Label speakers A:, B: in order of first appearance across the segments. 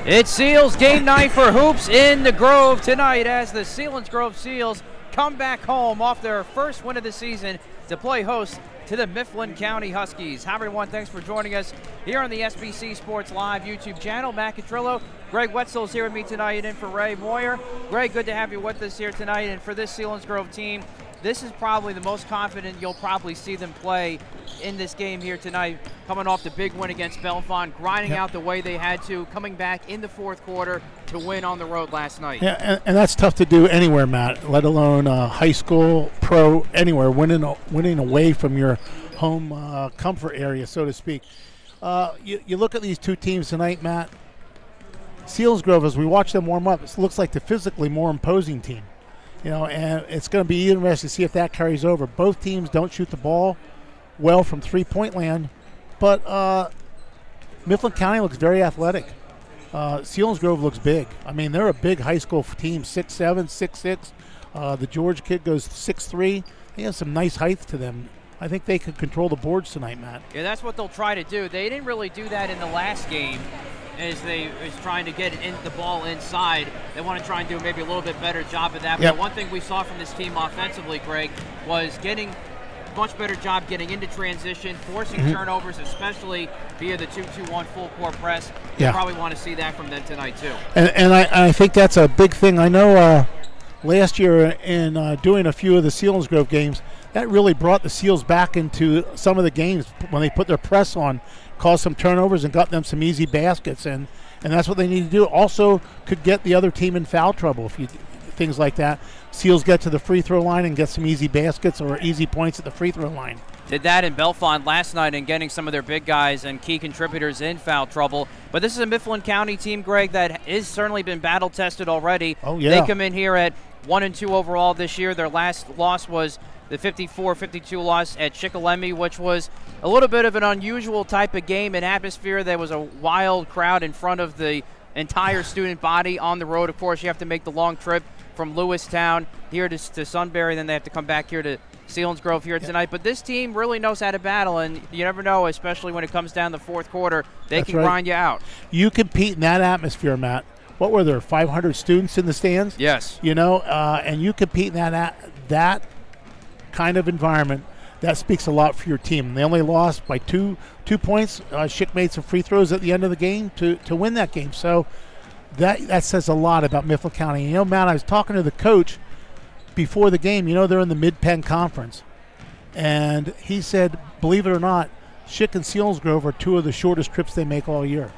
A: It's Seals game night for hoops in the Grove tonight as the Selinsgrove Seals come back home off their first win of the season to play host to the Mifflin County Huskies. Hi everyone, thanks for joining us here on the SBC Sports Live YouTube channel. Matt Catrillo, Greg Wetzel's here with me tonight in for Ray Moyer. Greg, good to have you with us here tonight, and for this Selinsgrove team, this is probably the most confident you'll probably see them play in this game here tonight, coming off the big win against Bellefonte, grinding out the way they had to, coming back in the fourth quarter to win on the road last night.
B: Yeah, and that's tough to do anywhere, Matt, let alone high school, pro, anywhere, winning away from your home comfort area, so to speak. You look at these two teams tonight, Matt. Selinsgrove, as we watch them warm up, it looks like the physically more imposing team. You know, and it's going to be interesting to see if that carries over. Both teams don't shoot the ball well from three-point land, but Mifflin County looks very athletic. Selinsgrove looks big. I mean, they're a big high school team, 6'7", 6'6". The George kid goes 6'3". They have some nice height to them. I think they could control the boards tonight, Matt.
A: Yeah, that's what they'll try to do. They didn't really do that in the last game. As they is trying to get the ball inside, they want to try and do maybe a little bit better job of that. But one thing we saw from this team offensively, Greg, was getting a much better job getting into transition, forcing turnovers, especially via the 2-2-1 full court press. You probably want to see that from them tonight too.
B: And I think that's a big thing. I know last year in doing a few of the Selinsgrove games, that really brought the Seals back into some of the games when they put their press on, caused some turnovers and got them some easy baskets, and that's what they need to do. Also could get the other team in foul trouble if you things like that. Seals get to the free throw line and get some easy baskets or easy points at the free throw line.
A: Did that in Bellefonte last night and getting some of their big guys and key contributors in foul trouble. But this is a Mifflin County team, Greg, that has certainly been battle tested already.
B: Oh, yeah.
A: They come in here at 1-2 overall this year. Their last loss was the 54-52 loss at Chickalemi, which was a little bit of an unusual type of game and atmosphere. There was a wild crowd in front of the entire student body on the road. Of course, you have to make the long trip from Lewistown here to Sunbury, then they have to come back here to Selinsgrove here tonight. But this team really knows how to battle, and you never know, especially when it comes down the fourth quarter, they can grind you out.
B: You compete in that atmosphere, Matt. What were there, 500 students in the stands?
A: Yes.
B: You know, and you compete in that kind of environment. That speaks a lot for your team. They only lost by two points. Schick made some free throws at the end of the game to win that game. So that says a lot about Mifflin County. You know, Matt, I was talking to the coach before the game. You know, they're in the Mid-Penn Conference. And he said, believe it or not, Schick and Selinsgrove are two of the shortest trips they make all year.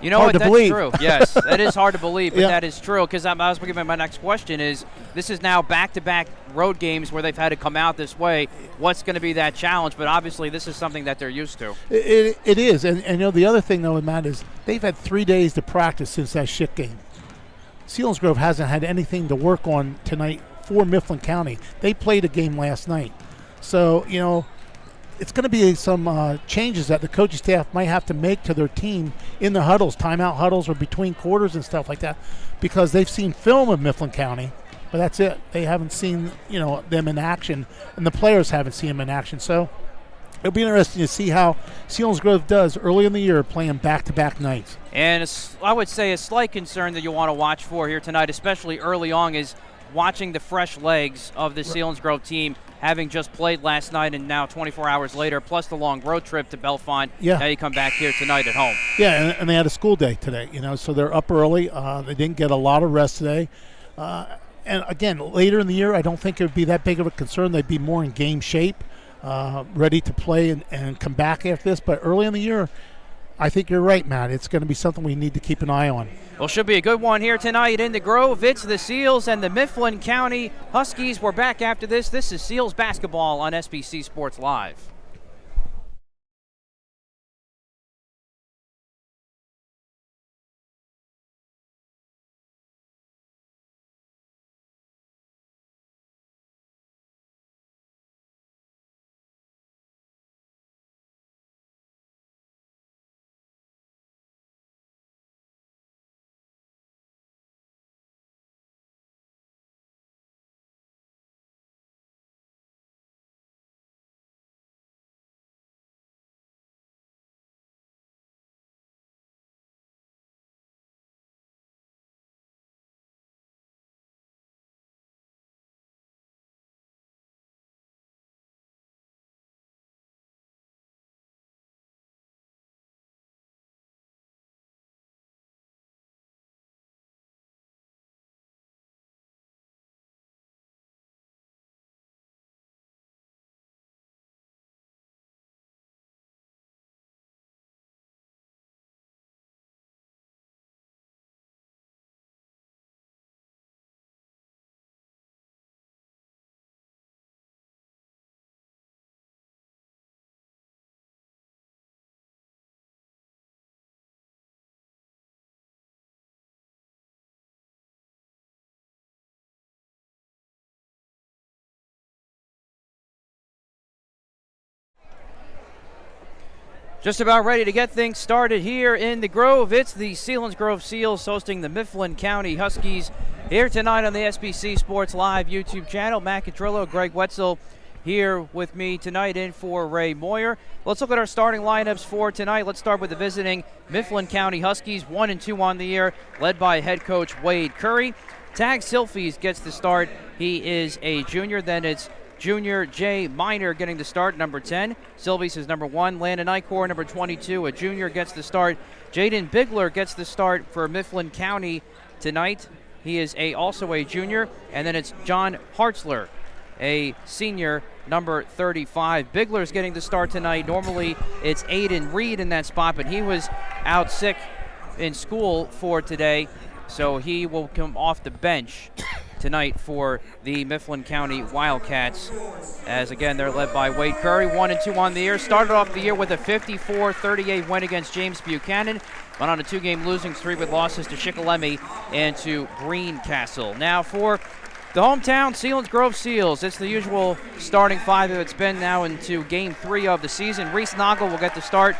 A: You know what? That's true. Yes, that is hard to believe, but that is true. Because I was looking at my next question is, this is now back-to-back road games where they've had to come out this way. What's going to be that challenge? But obviously, this is something that they're used to.
B: It is. And you know, the other thing, though, Matt, is they've had 3 days to practice since that Schick game. Selinsgrove hasn't had anything to work on tonight for Mifflin County. They played a game last night. So, you know, it's going to be some changes that the coaching staff might have to make to their team in the huddles, timeout huddles or between quarters and stuff like that, because they've seen film of Mifflin County, but that's it. They haven't seen, you know, them in action, and the players haven't seen them in action. So it'll be interesting to see how Selinsgrove does early in the year playing back-to-back nights.
A: And I would say a slight concern that you want to watch for here tonight, especially early on, is watching the fresh legs of the Selinsgrove team, having just played last night and now 24 hours later, plus the long road trip to Bellefonte.
B: Yeah.
A: Now you come back here tonight at home.
B: Yeah, and they had a school day today, you know, so they're up early. They didn't get a lot of rest today. And, again, later in the year, I don't think it would be that big of a concern. They'd be more in game shape, ready to play and come back after this. But early in the year, I think you're right, Matt. It's going to be something we need to keep an eye on.
A: Well, should be a good one here tonight in the Grove. It's the Seals and the Mifflin County Huskies. We're back after this. This is Seals basketball on SBC Sports Live. Just about ready to get things started here in the Grove. It's the Selinsgrove Seals hosting the Mifflin County Huskies here tonight on the SBC Sports Live YouTube channel. Matt Catrillo, Greg Wetzel here with me tonight in for Ray Moyer. Let's look at our starting lineups for tonight. Let's start with the visiting Mifflin County Huskies, 1-2 on the year, led by head coach Wade Curry. Tag Silfies gets the start. He is a junior. Then it's junior Jay Miner getting the start, number 10. Silvies is number 1. Landon Icor, number 22, a junior, gets the start. Jaden Bigler gets the start for Mifflin County tonight. He is also a junior. And then it's John Hartzler, a senior, number 35. Bigler's getting the start tonight. Normally it's Aiden Reed in that spot, but he was out sick in school for today, so he will come off the bench tonight for the Mifflin County Wildcats, as again they're led by Wade Curry. 1-2 on the year. Started off the year with a 54-38 win against James Buchanan. Went on a 2-game losing streak with losses to Shikellamy and to Greencastle. Now for the hometown Selinsgrove Seals, it's the usual starting five that it's been now into Game 3 of the season. Reese Noggle will get the start.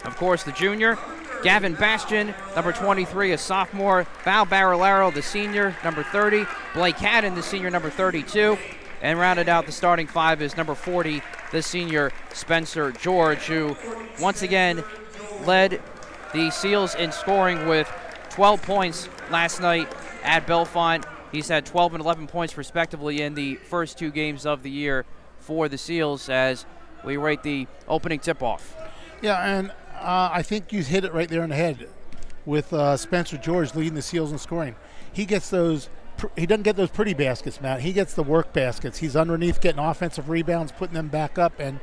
A: Of course, the junior. Gavin Bastian, number 23, a sophomore. Val Barillaro, the senior, number 30. Blake Haddon, the senior, number 32. And rounded out the starting five is number 40, the senior Spencer George, who once again led the Seals in scoring with 12 points last night at Bellefonte. He's had 12 and 11 points respectively in the first 2 games of the year for the Seals as we rate the opening tip-off.
B: Yeah, and I think you hit it right there in the head with Spencer George leading the Seals in scoring. He gets those. He doesn't get those pretty baskets, Matt. He gets the work baskets. He's underneath getting offensive rebounds, putting them back up, and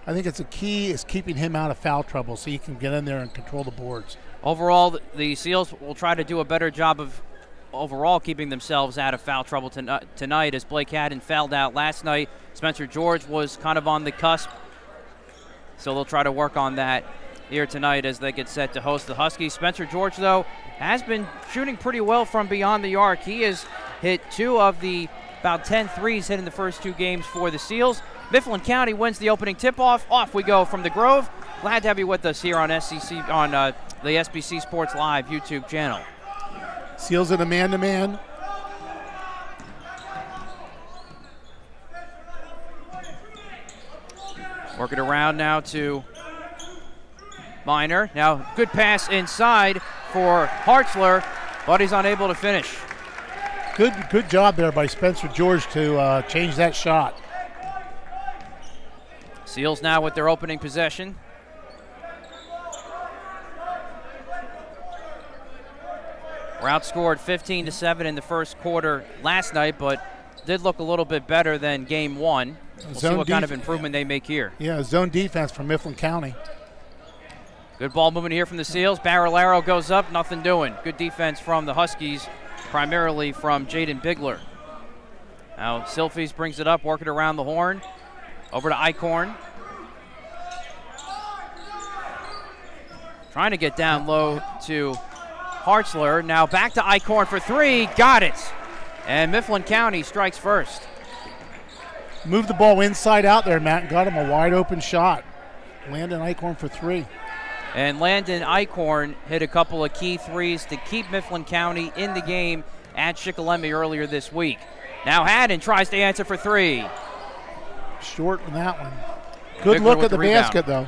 B: I think it's a key is keeping him out of foul trouble so he can get in there and control the boards.
A: Overall, the Seals will try to do a better job of overall keeping themselves out of foul trouble tonight, as Blake Haddon fouled out last night. Spencer George was kind of on the cusp, so they'll try to work on that here tonight as they get set to host the Huskies. Spencer George, though, has been shooting pretty well from beyond the arc. He has hit 2 of the about 10 threes hit in the first 2 games for the Seals. Mifflin County wins the opening tip-off. Off we go from the Grove. Glad to have you with us here on the SBC Sports Live YouTube channel.
B: Seals in a man-to-man.
A: Work it around now to Miner. Now, good pass inside for Hartzler, but he's unable to finish.
B: Good job there by Spencer George to change that shot.
A: Seals now with their opening possession. We're outscored 15-7 in the first quarter last night, but did look a little bit better than Game 1. We'll see what kind of improvement they make here.
B: Yeah, zone defense from Mifflin County.
A: Good ball movement here from the Seals. Barillaro goes up, nothing doing. Good defense from the Huskies, primarily from Jaden Bigler. Now Silfies brings it up, working around the horn. Over to Eichhorn. Trying to get down low to Hartzler. Now back to Eichhorn for 3. Got it. And Mifflin County strikes first.
B: Moved the ball inside out there, Matt, and got him a wide open shot. Landon Eichhorn for 3.
A: And Landon Eichhorn hit a couple of key threes to keep Mifflin County in the game at Shikellamy earlier this week. Now Haddon tries to answer for 3.
B: Short on that one. Good
A: Bigler
B: look at
A: the
B: the
A: rebound.
B: basket, though.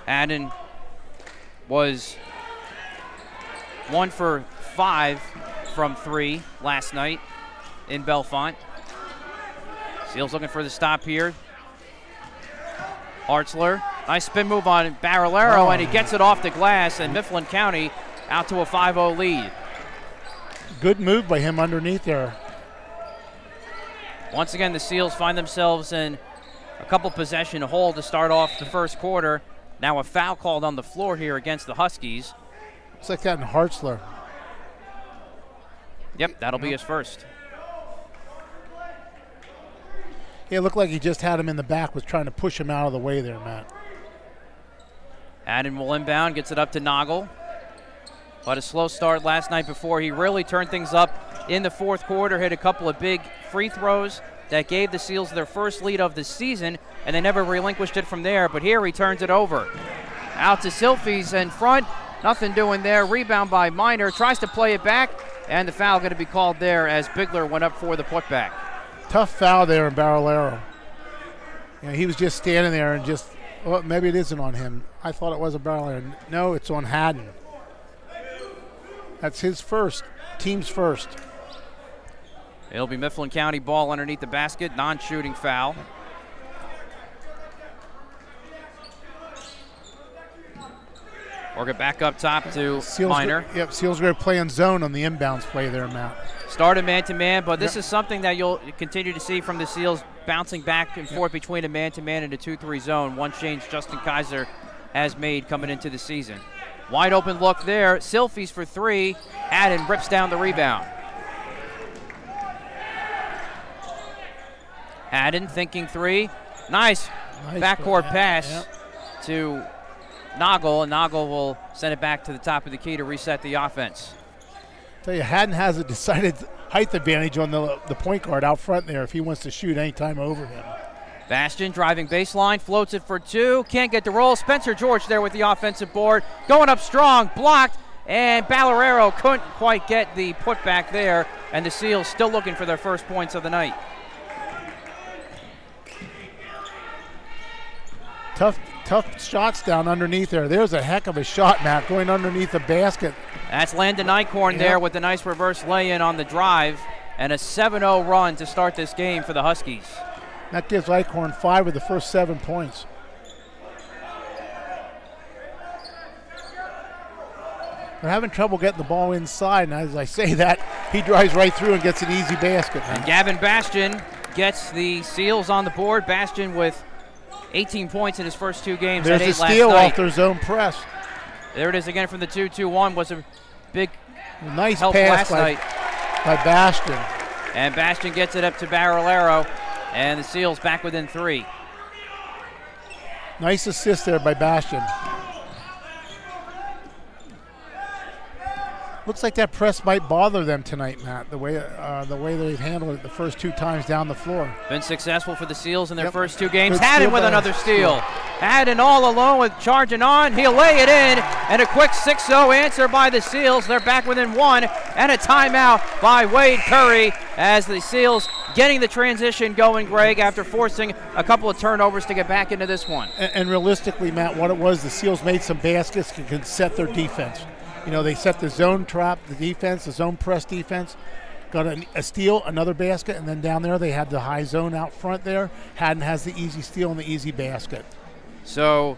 A: Haddon was 1 for 5 from 3 last night in Bellefonte. Seals looking for the stop here. Hartzler, nice spin move on Barillaro, and he gets it off the glass, and Mifflin County out to a 5-0 lead.
B: Good move by him underneath there.
A: Once again, the Seals find themselves in a couple possession hole to start off the first quarter. Now a foul called on the floor here against the Huskies.
B: Looks like that in Hartzler.
A: Yep, that'll be his first.
B: Yeah, it looked like he just had him in the back, was trying to push him out of the way there, Matt.
A: Haddon will inbound, gets it up to Noggle. But a slow start last night before he really turned things up in the fourth quarter, hit a couple of big free throws that gave the Seals their first lead of the season, and they never relinquished it from there. But here he turns it over. Out to Silfies in front. Nothing doing there. Rebound by Miner. Tries to play it back, and the foul going to be called there as Bigler went up for the putback.
B: Tough foul there in Barolero. He was just standing there and just, well, maybe it isn't on him. I thought it was a Barolero. No, it's on Haddon. That's his first, team's first.
A: It'll be Mifflin County ball underneath the basket, non-shooting foul. Work it back up top to Miner.
B: Yep, Selinsgrove playing zone on the inbounds play there, Matt.
A: Started man-to-man, but this is something that you'll continue to see from the Seals, bouncing back and forth between a man-to-man and a 2-3 zone. One change Justin Kaiser has made coming into the season. Wide open look there. Silfies for three. Haddon rips down the rebound. Haddon thinking three. Nice backcourt pass to Noggle, and Noggle will send it back to the top of the key to reset the offense.
B: Tell you, Haddon has a decided height advantage on the point guard out front there if he wants to shoot any time over him.
A: Bastion driving baseline, floats it for two, can't get the roll. Spencer George there with the offensive board, going up strong, blocked, and Ballarero couldn't quite get the putback there, and the Seals still looking for their first points of the night.
B: Tough shots down underneath there. There's a heck of a shot, Matt, going underneath the basket.
A: That's Landon Eichhorn there with a nice reverse lay-in on the drive, and a 7-0 run to start this game for the Huskies.
B: That gives Eichhorn 5 of the first 7 points. They're having trouble getting the ball inside, and as I say that, he drives right through and gets an easy basket.
A: And Gavin Bastion gets the Seals on the board. Bastion with 18 points in his first 2 games.
B: There's a steal off their zone press.
A: There it is again from the 2-2-1. Was a big
B: nice
A: help
B: pass
A: last night
B: by Bastion.
A: And Bastion gets it up to Barolero, and the Seals back within 3.
B: Nice assist there by Bastion. Looks like that press might bother them tonight, Matt, the way they've handled it the first 2 times down the floor.
A: Been successful for the Seals in their first 2 games. Haddon with another steal. Haddon all alone with charging on. He'll lay it in, and a quick 6-0 answer by the Seals. They're back within 1, and a timeout by Wade Curry as the Seals getting the transition going, Greg, after forcing a couple of turnovers to get back into this one.
B: And realistically, Matt, what it was, the Seals made some baskets and could set their defense. They set the zone trap, the defense, the zone press defense, got a steal, another basket, and then down there they had the high zone out front there. Haddon has the easy steal and the easy basket.
A: So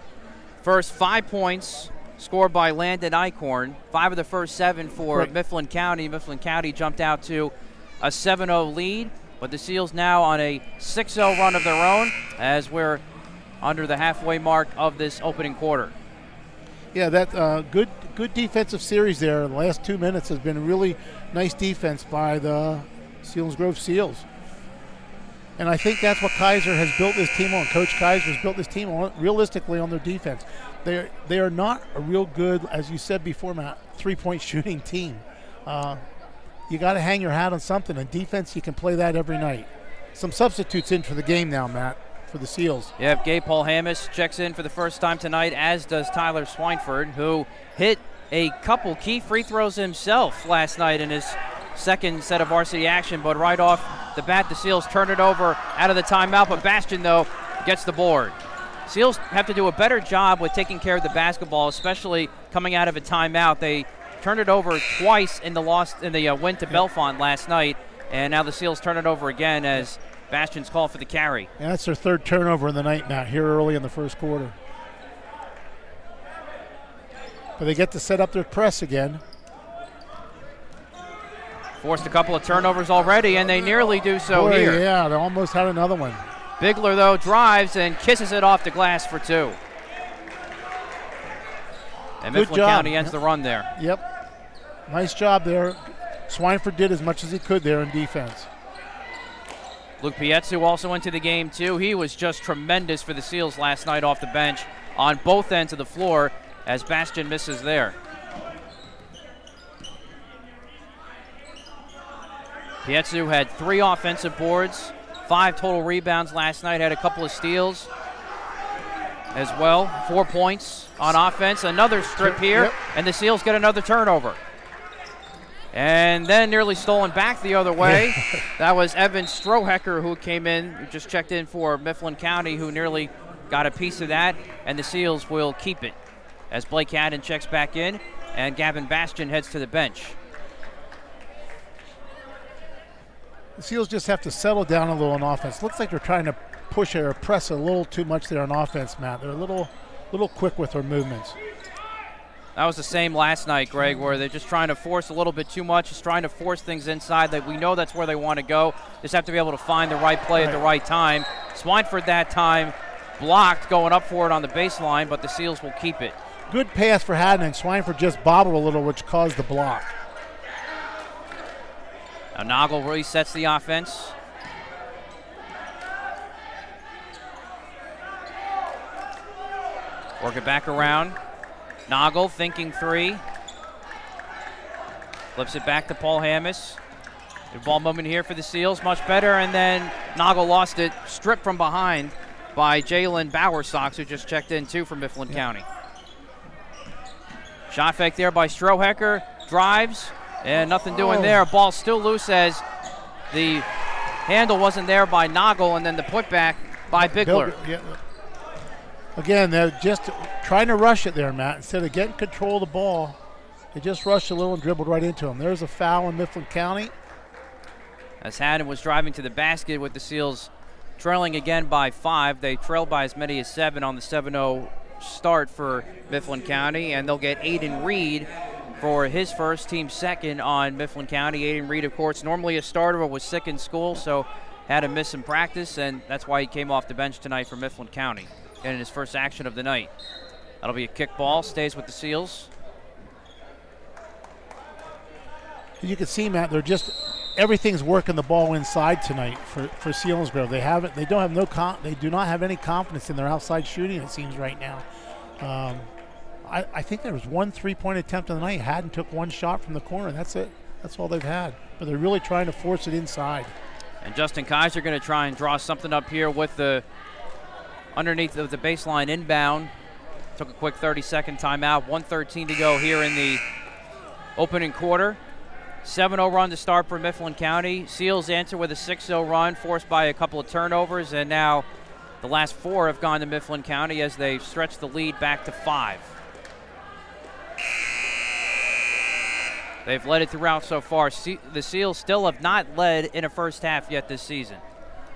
A: first 5 points scored by Landon Eichhorn, 5 of the first 7 for Mifflin County. Mifflin County jumped out to a 7-0 lead, but the Seals now on a 6-0 run of their own as we're under the halfway mark of this opening quarter.
B: Yeah, that good defensive series there. The last 2 minutes has been really nice defense by the Selinsgrove Seals. And I think that's what Kaiser has built this team on. Coach Kaiser has built this team on realistically on their defense. They are not a real good, as you said before, Matt, 3-point shooting team. You got to hang your hat on something. In defense, you can play that every night. Some substitutes in for the game now, Matt, for the Seals.
A: Yep, Gabe Paul Hammis checks in for the first time tonight, as does Tyler Swineford, who hit a couple key free throws himself last night in his second set of varsity action, but right off the bat, the Seals turn it over out of the timeout, but Bastion, though, gets the board. Seals have to do a better job with taking care of the basketball, especially coming out of a timeout. They turned it over twice in the win to Belfont last night, and now the Seals turn it over again as Bastion's call for the carry.
B: Yeah, that's their 3rd turnover in the night, Matt, here early in the first quarter. But they get to set up their press again.
A: Forced a couple of turnovers already, and they nearly do so here.
B: Yeah, they almost had another one.
A: Bigler, though, drives and kisses it off the glass for 2. And Mifflin County ends the run there.
B: Yep. Nice job there. Swineford did as much as he could there in defense.
A: Luke Pietzu also into the game, too. He was just tremendous for the Seals last night off the bench on both ends of the floor as Bastion misses there. Pietzu had 3 offensive boards 5 total rebounds last night, had a couple of steals as well. 4 points on offense. Another strip here, and the Seals get another turnover. And then nearly stolen back the other way. That was Evan Strohecker who came in, who just checked in for Mifflin County, who nearly got a piece of that, and the Seals will keep it as Blake Haddon checks back in and Gavin Bastian heads to the bench.
B: The Seals just have to settle down a little on offense. Looks like they're trying to push or press a little too much there on offense, Matt. They're a little quick with their movements.
A: That was the same last night, Greg, where they're just trying to force a little bit too much, just trying to force things inside. That we know that's where they want to go. Just have to be able to find the right play at the right time. Swineford that time blocked going up for it on the baseline, but the Seals will keep it.
B: Good pass for Haddon, and Swineford just bobbled a little, which caused the block.
A: Now Noggle resets the offense. Work it back around. Noggle thinking 3. Flips it back to Paul Hammis. Good ball movement here for the Seals, much better, and then Noggle lost it, stripped from behind by Jalen Bowersox, who just checked in too from Mifflin County. Shot fake there by Strohecker, drives, and nothing doing there. Ball still loose as the handle wasn't there by Noggle, and then the putback by Bigler.
B: Again, they're just trying to rush it there, Matt. Instead of getting control of the ball, they just rushed a little and dribbled right into him. There's a foul in Mifflin County.
A: As Haddon was driving to the basket with the Seals trailing again by 5. They trailed by as many as 7 on the 7-0 start for Mifflin County, and they'll get Aiden Reed for his first, team second on Mifflin County. Aiden Reed, of course, normally a starter, but was sick in school, so had to miss some practice, and that's why he came off the bench tonight for Mifflin County. In his first action of the night. That'll be a kick ball, stays with the Seals.
B: You can see, Matt, they're just everything's working the ball inside tonight for Selinsgrove. They do not have any confidence in their outside shooting, it seems right now. I think there was 1 3-point attempt on the night. Haddon took 1 shot from the corner. That's it. That's all they've had. But they're really trying to force it inside.
A: And Justin Kaiser going to try and draw something up here with the underneath of the baseline inbound. Took a quick 30-second timeout. 1:13 to go here in the opening quarter. 7-0 run to start for Mifflin County. Seals answer with a 6-0 run, forced by a couple of turnovers, and now the last 4 have gone to Mifflin County as they've stretched the lead back to 5. They've led it throughout so far. The Seals still have not led in a first half yet this season.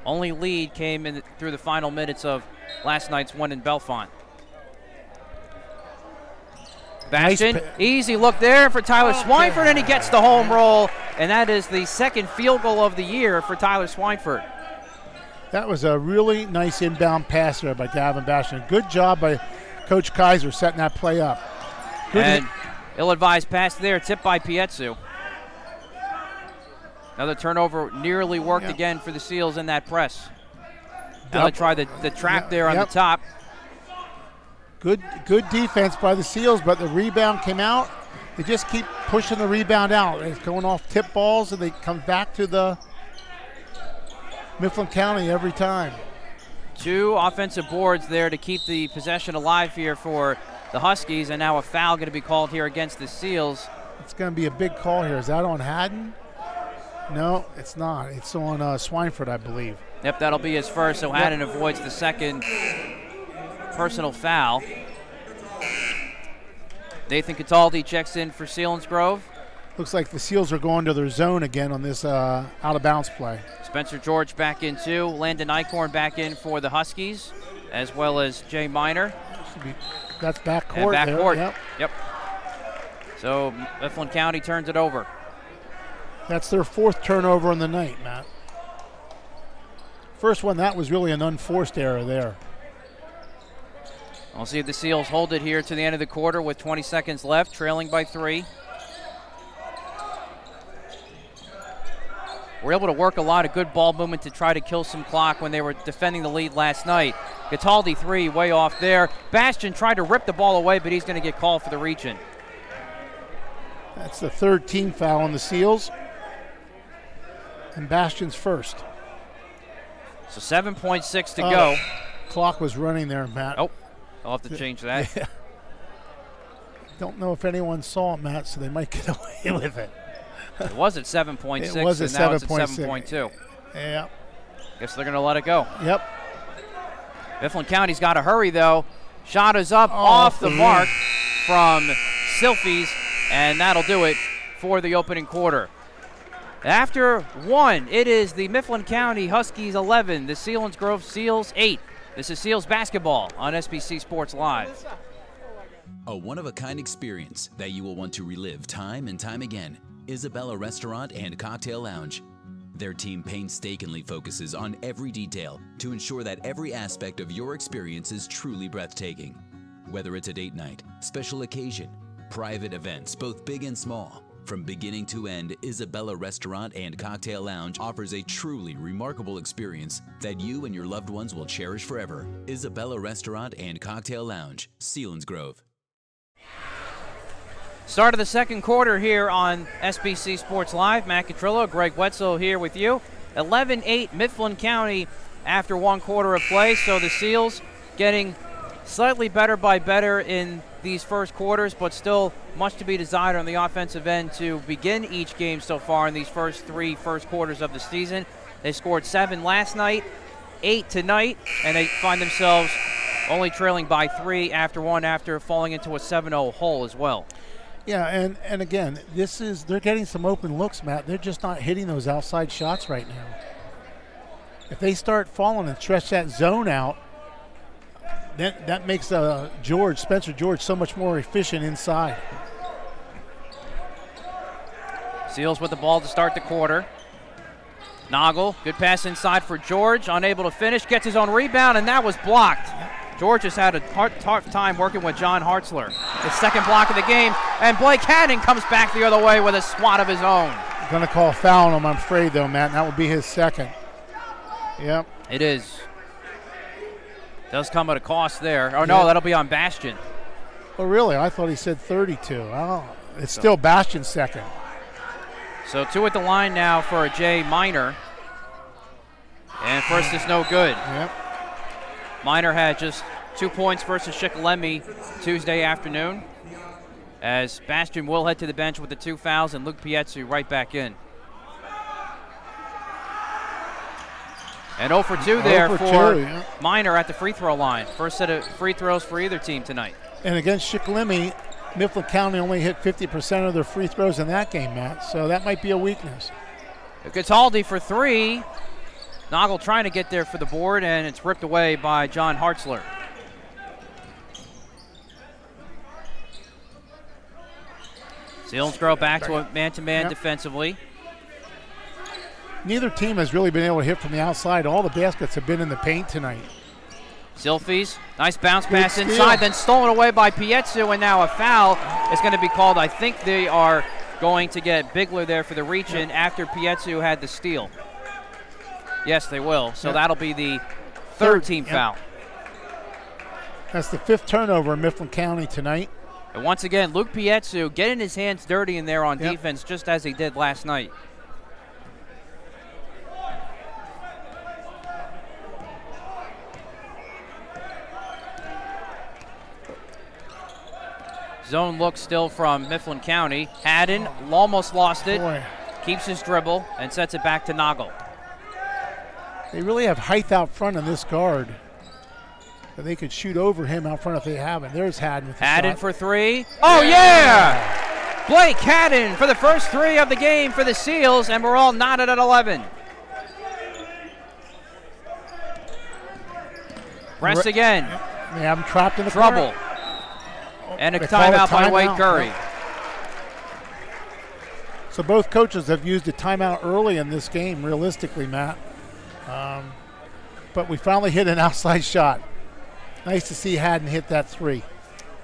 A: Only lead came in through the final minutes of last night's one in Bellefonte. Bastian, easy look there for Tyler Swineford, and he gets the home roll, and that is the second field goal of the year for Tyler Swineford.
B: That was a really nice inbound pass there by Gavin Bastian. Good job by Coach Kaiser setting that play up.
A: And ill-advised pass there, tipped by Pietzu. Another turnover nearly worked again for the Seals in that press. Now they try the trap there on the top.
B: Good defense by the Seals, but the rebound came out. They just keep pushing the rebound out. It's going off tip balls, and they come back to the Mifflin County every time.
A: 2 offensive boards there to keep the possession alive here for the Huskies, and now a foul going to be called here against the Seals.
B: It's going to be a big call here. Is that on Haddon? No, it's not. It's on Swineford, I believe.
A: Yep, that'll be his first, so Haddon avoids the second personal foul. Nathan Cataldi checks in for Selinsgrove.
B: Looks like the Seals are going to their zone again on this out-of-bounds play.
A: Spencer George back in too. Landon Eichhorn back in for the Huskies, as well as Jay Miner.
B: That's backcourt.
A: Backcourt. Yep. So Mifflin County turns it over.
B: That's their 4th turnover on the night, Matt. First one, that was really an unforced error there.
A: We'll see if the Seals hold it here to the end of the quarter with 20 seconds left, trailing by 3. We're able to work a lot of good ball movement to try to kill some clock when they were defending the lead last night. Cataldi 3 way off there. Bastian tried to rip the ball away, but he's going to get called for the reach-in.
B: That's the 3rd team foul on the Seals. And Bastian's first.
A: So 7.6 to go.
B: Clock was running there, Matt.
A: Oh, I'll have to change that.
B: Yeah. Don't know if anyone saw it, Matt, so they might get away with it.
A: It was at 7.6,
B: It was at
A: and now it's at
B: 7.6.
A: 7.2.
B: Yeah.
A: Guess they're going to let it go.
B: Yep.
A: Mifflin County's got to hurry, though. Shot is up off the mark from Silfies, and that'll do it for the opening quarter. After one, it is the Mifflin County Huskies 11, the Selinsgrove Seals 8. This is Seals basketball on SBC Sports Live.
C: A one-of-a-kind experience that you will want to relive time and time again. Isabella Restaurant and Cocktail Lounge. Their team painstakingly focuses on every detail to ensure that every aspect of your experience is truly breathtaking. Whether it's a date night, special occasion, private events, both big and small, from beginning to end, Isabella Restaurant and Cocktail Lounge offers a truly remarkable experience that you and your loved ones will cherish forever. Isabella Restaurant and Cocktail Lounge, Selinsgrove.
A: Start of the second quarter here on SBC Sports Live. Matt Catrillo, Greg Wetzel here with you. 11-8 Mifflin County after one quarter of play, so the Seals getting slightly better by better in these first quarters, but still much to be desired on the offensive end to begin each game so far in these first quarters of the season. They scored 7 last night, 8 tonight, and they find themselves only trailing by 3 after falling into a 7-0 hole as well.
B: Yeah, and again, they're getting some open looks, Matt. They're just not hitting those outside shots right now. If they start falling and stretch that zone out, then that makes Spencer George so much more efficient inside.
A: Seals with the ball to start the quarter. Noggle, good pass inside for George, unable to finish, gets his own rebound, and that was blocked. George has had a tough time working with John Hartzler. The second block of the game, and Blake Haddon comes back the other way with a swat of his own.
B: Going to call a foul on him, I'm afraid, though, Matt. That will be his second. Yep.
A: It is. Does come at a cost there. Oh, no, that'll be on Bastion.
B: Oh, really? I thought he said 32. Oh, it's still Bastion's second.
A: So 2 at the line now for Jay Minor. And first is no good.
B: Yep.
A: Minor had just 2 points versus Shikellamy Tuesday afternoon, as Bastion will head to the bench with the 2 fouls and Luke Pietzu right back in. And 0 for 2 there for Minor at the free throw line. First set of free throws for either team tonight.
B: And against Shikellamy, Mifflin County only hit 50% of their free throws in that game, Matt. So that might be a weakness.
A: Cataldi for 3. Noggle trying to get there for the board, and it's ripped away by John Hartzler. Selinsgrove back to a man-to-man defensively.
B: Neither team has really been able to hit from the outside. All the baskets have been in the paint tonight.
A: Silfies, nice bounce pass inside, then stolen away by Pietzu, and now a foul is going to be called. I think they are going to get Bigler there for the reach-in after Pietzu had the steal. Yes, they will. So that'll be the third team foul.
B: That's the 5th turnover in Mifflin County tonight.
A: And once again, Luke Pietzu getting his hands dirty in there on defense, just as he did last night. Zone look still from Mifflin County. Haddon almost lost it. Keeps his dribble and sets it back to Noggle.
B: They really have height out front on this guard. They could shoot over him out front if they haven't. There's Haddon with the
A: Haddon
B: shot.
A: for 3. Oh, yeah! Blake Haddon for the first 3 of the game for the Seals, and we're all knotted at 11. Press again.
B: They have him trapped in the
A: trouble. And a timeout by Wade Curry.
B: So both coaches have used a timeout early in this game, realistically, Matt. But we finally hit an outside shot. Nice to see Haddon hit that 3.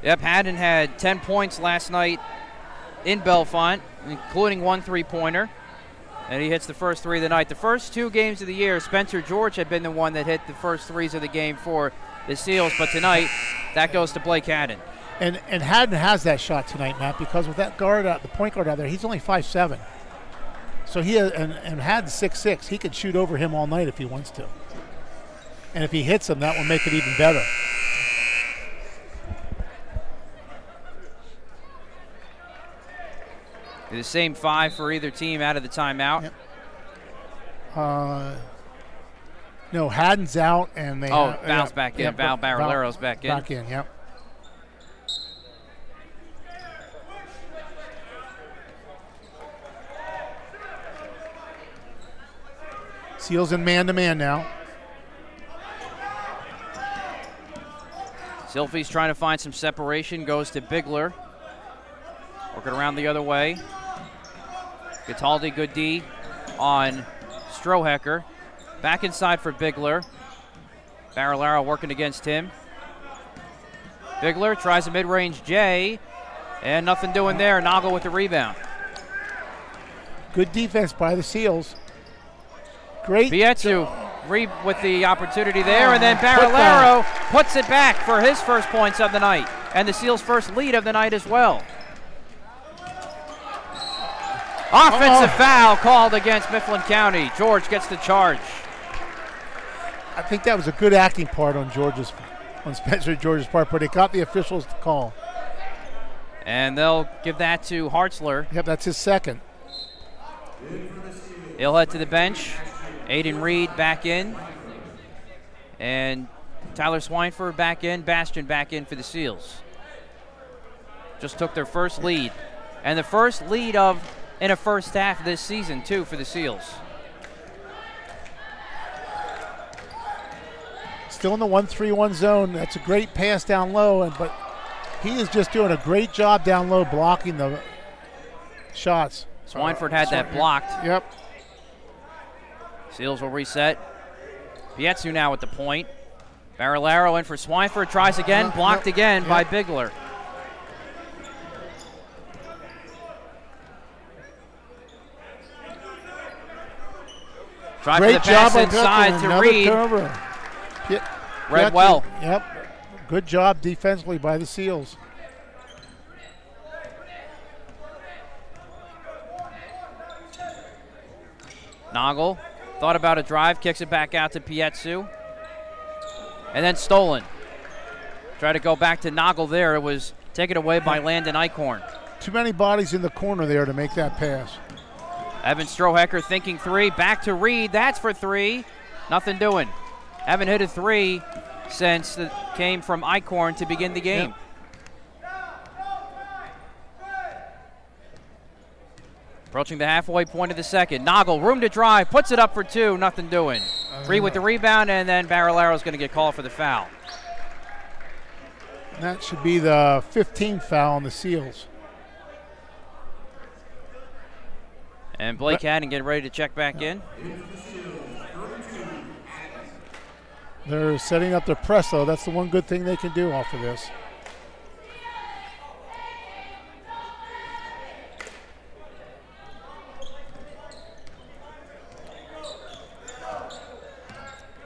A: Yep, Haddon had 10 points last night in Bellefonte, including 1 3-pointer. And he hits the first 3 of the night. The first 2 games of the year, Spencer George had been the one that hit the first 3s of the game for the Seals. But tonight, that goes to Blake Haddon.
B: And Haddon has that shot tonight, Matt, because with that guard out, the point guard out there, he's only 5'7". So he has, and Haddon's 6'6". He could shoot over him all night if he wants to. And if he hits them, that will make it even better.
A: The same 5 for either team out of the timeout.
B: Yep. No, Haddon's out, and they
A: Val's back in.
B: Yeah,
A: Val Barralero's back in.
B: Back in, yep. Seals in man-to-man now.
A: Silphy's trying to find some separation, goes to Bigler. Working around the other way. Cataldi, good D on Strohecker. Back inside for Bigler. Barralero working against him. Bigler tries a mid-range J, and nothing doing there. Noggle with the rebound.
B: Good defense by the Seals. Great.
A: Pietzu with the opportunity there, and then Barralero puts it back for his first points of the night, and the Seals' first lead of the night as well. Offensive foul called against Mifflin County. George gets the charge.
B: I think that was a good acting part on Spencer George's part, but it got the officials to call.
A: And they'll give that to Hartzler.
B: Yep, that's his second.
A: He'll head to the bench. Aiden Reed back in. And Tyler Swineford back in. Bastian back in for the Seals. Just took their first lead. And the first lead in a first half this season, too, for the Seals.
B: Still in the 1-3-1 zone. That's a great pass down low, but he is just doing a great job down low blocking the shots.
A: Swineford had that blocked.
B: Yep.
A: Seals will reset. Pietzu now at the point. Barralero in for Swineford. Tries again. Blocked again by Bigler. Try for the pass inside to Reed. Read well.
B: Yep. Good job defensively by the Seals.
A: Noggle thought about a drive, kicks it back out to Pietzu. And then stolen. Try to go back to Noggle there. It was taken away by Landon Eichhorn.
B: Too many bodies in the corner there to make that pass.
A: Evan Strohecker thinking three. Back to Reed. That's for three. Nothing doing. Haven't hit a three since it came from Eichhorn to begin the game. Yep. Approaching the halfway point of the second. Noggle, room to drive, puts it up for two, nothing doing. Reed with the rebound, and then Barralero's going to get called for the foul.
B: That should be the 15th foul on the Seals.
A: And Blake Haddon getting ready to check back in.
B: They're setting up their press, though. That's the one good thing they can do off of this.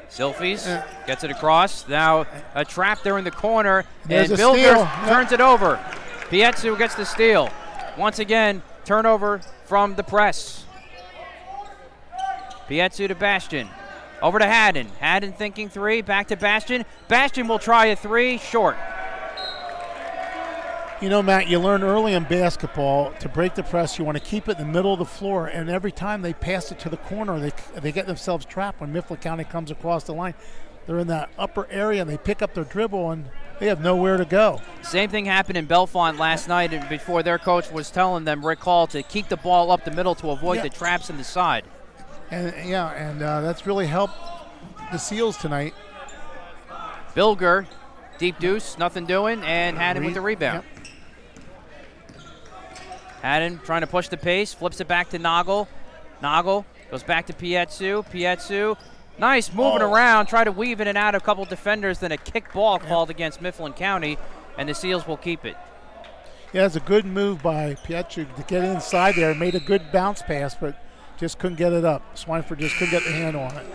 A: Silfies gets it across. Now a trap there in the corner,
B: and
A: Bilger turns it over. Pietzu gets the steal. Once again, turnover from the press. Pietzu to Bastian. Over to Haddon. Haddon thinking three. Back to Bastian. Bastian will try a three. Short.
B: You know, Matt, you learn early in basketball to break the press, you want to keep it in the middle of the floor, and every time they pass it to the corner, they get themselves trapped when Mifflin County comes across the line. They're in that upper area, and they pick up their dribble, and they have nowhere to go.
A: Same thing happened in Bellefonte last night, and before their coach was telling them, Rick Hall, to keep the ball up the middle to avoid the traps in the side.
B: And that's really helped the Seals tonight.
A: Bilger, deep deuce, nothing doing, and Haddon with the rebound.
B: Yep.
A: Haddon trying to push the pace, flips it back to Noggle. Noggle goes back to Pietzu. Pietzu, nice moving around, try to weave in and out a couple defenders, then a kick ball called against Mifflin County, and the Seals will keep it.
B: Yeah, it's a good move by Pietzu to get inside there. Made a good bounce pass, but just couldn't get it up. Swineford just couldn't get the handle on it.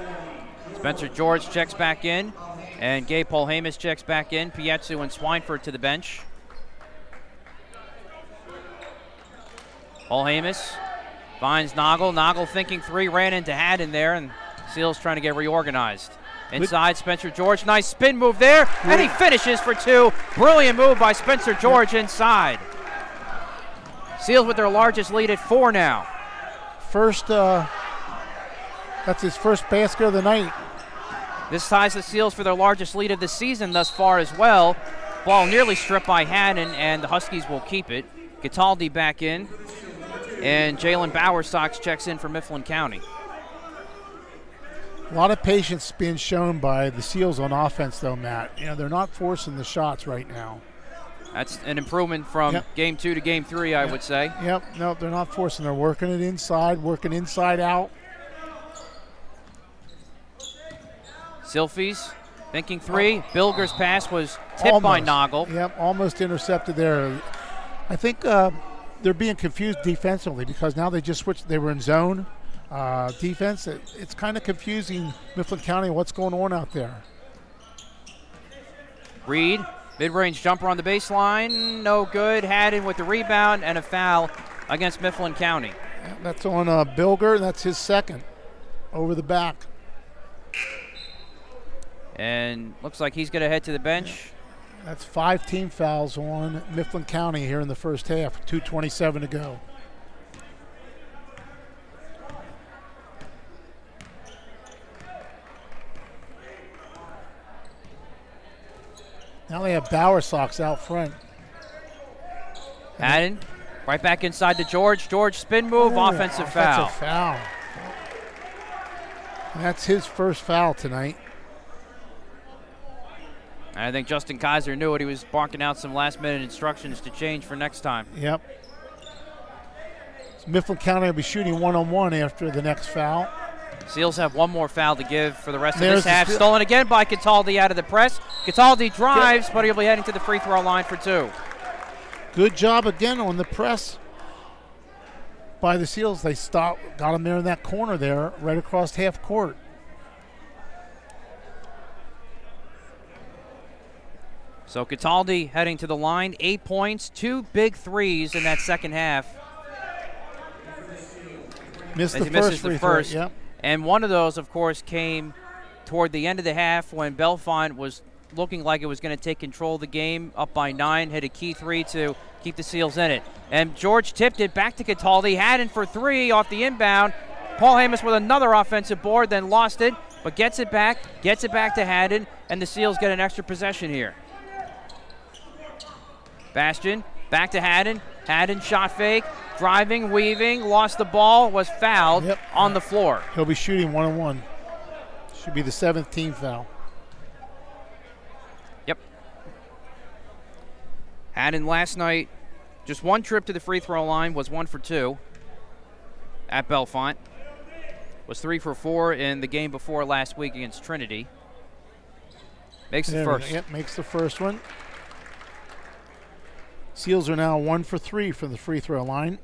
A: Spencer George checks back in, and Gabe Polhamus checks back in. Pietzu and Swineford to the bench. Polhamus finds Noggle. Noggle thinking three, ran into Haddon there, and Seals trying to get reorganized. Inside, Spencer George. Nice spin move there, and he finishes for 2. Brilliant move by Spencer George inside. Seals with their largest lead at 4 now.
B: That's his first basket of the night.
A: This ties the Seals for their largest lead of the season thus far as well. Ball nearly stripped by Haddon, and the Huskies will keep it. Cataldi back in, and Jalen Bowersox checks in for Mifflin County.
B: A lot of patience being shown by the Seals on offense, though, Matt. They're not forcing the shots right now.
A: That's an improvement from Game 2 to Game 3, I would say.
B: Yep, no, they're not forcing. They're working it inside, working inside out.
A: Silfies thinking 3. Bilger's pass was tipped by Noggle.
B: Yep, almost intercepted there. I think they're being confused defensively because now they just switched. They were in zone defense. It's kind of confusing Mifflin County what's going on out there.
A: Reed, mid-range jumper on the baseline, no good. Haddon with the rebound and a foul against Mifflin County.
B: That's on Bilger. That's his second over the back.
A: And looks like he's going to head to the bench.
B: That's 5 team fouls on Mifflin County here in the first half. 2:27 to go. Now they have Bowersox out front.
A: Haddon right back inside to George. George spin move, offensive foul.
B: Offensive foul. And that's his first foul tonight.
A: I think Justin Kaiser knew it. He was barking out some last-minute instructions to change for next time.
B: Yep. So Mifflin County will be shooting one-on-one after the next foul.
A: Seals have one more foul to give for the rest of this half. Stolen again by Cataldi out of the press. Cataldi drives, but he'll be heading to the free throw line for 2.
B: Good job again on the press by the Seals. They got him there in that corner there, right across half court.
A: So Cataldi heading to the line, 8 points, 2 big threes in that second half.
B: Misses the first. Yep.
A: And one of those, of course, came toward the end of the half when Bellefonte was looking like it was going to take control of the game, up by 9, hit a key 3 to keep the Seals in it. And George tipped it back to Cataldi, Haddon for 3 off the inbound. Paul Hamas with another offensive board, then lost it, but gets it back to Haddon, and the Seals get an extra possession here. Bastian, back to Haddon. Haddon shot fake, driving, weaving, lost the ball, was fouled on the floor.
B: He'll be shooting one-on-one. Should be the 7th team foul.
A: Yep. Haddon last night, just one trip to the free throw line, was 1 for 2 at Bellefonte. Was 3 for 4 in the game before last week against Trinity. Makes the first.
B: Yep, makes the first one. Seals are now 1 for 3 from the free throw line.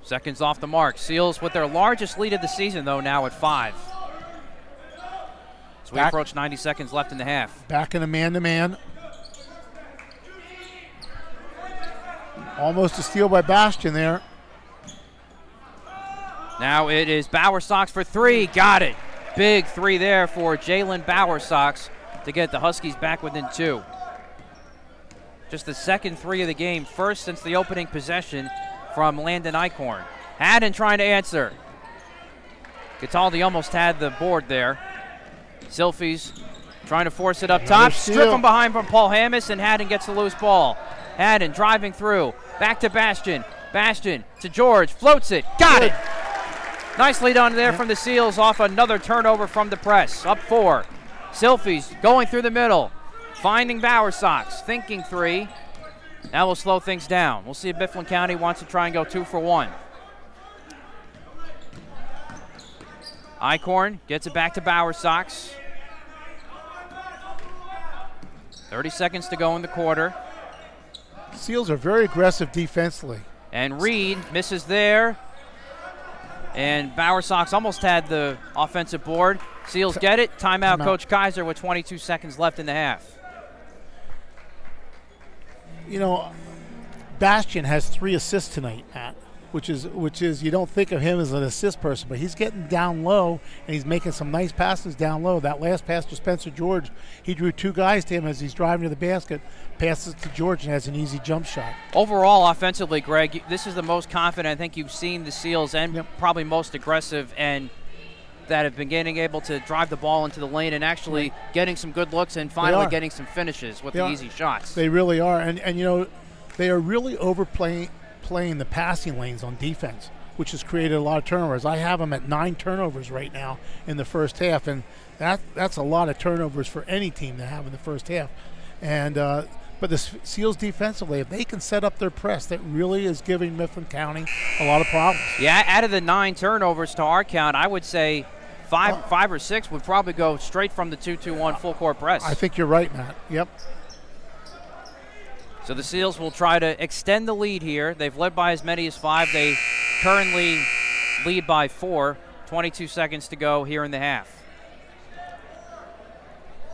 A: Seconds off the mark. Seals with their largest lead of the season, though, now at 5. So we approach 90 seconds left in the half.
B: Back in a man-to-man. Almost a steal by Bastian there.
A: Now it is Bowersox for 3. Got it. Big 3 there for Jalen Bowersox to get the Huskies back within 2. Just the second 3 of the game, first since the opening possession from Landon Eichhorn. Haddon trying to answer. Cataldi almost had the board there. Silfies trying to force it up top. Strip from behind from Paul Hamas, and Haddon gets the loose ball. Haddon driving through. Back to Bastian. Bastian to George. Floats it. Got it. Nicely done there from the Seals off another turnover from the press. Up 4. Silfies going through the middle. Finding Bowersox. Thinking 3. That will slow things down. We'll see if Mifflin County wants to try and go 2 for 1. Eichhorn gets it back to Bowersox. 30 seconds to go in the quarter.
B: Seals are very aggressive defensively.
A: And Reed misses there. And Bowersox almost had the offensive board. Seals get it. Timeout, Coach Kaiser, with 22 seconds left in the half.
B: You know, Bastian has 3 assists tonight, Matt. which is you don't think of him as an assist person, but he's getting down low and he's making some nice passes down low. That last pass to Spencer George, he drew 2 guys to him as he's driving to the basket, passes to George and has an easy jump shot.
A: Overall, offensively, Greg, this is the most confident I think you've seen the Seals, and probably most aggressive, and that have been able to drive the ball into the lane and actually getting some good looks and finally getting some finishes with the easy shots.
B: They really are, and you know, they are really overplaying the passing lanes on defense, which has created a lot of turnovers. I have them at 9 turnovers right now in the first half, and that's a lot of turnovers for any team to have in the first half. And but the Seals defensively, if they can set up their press, that really is giving Mifflin County a lot of problems.
A: Yeah, out of the 9 turnovers to our count, I would say 5 or 6 would probably go straight from the 2-2-1 full court press.
B: I think you're right, Matt. Yep.
A: So the Seals will try to extend the lead here. They've led by as many as 5. They currently lead by 4. 22 seconds to go here in the half.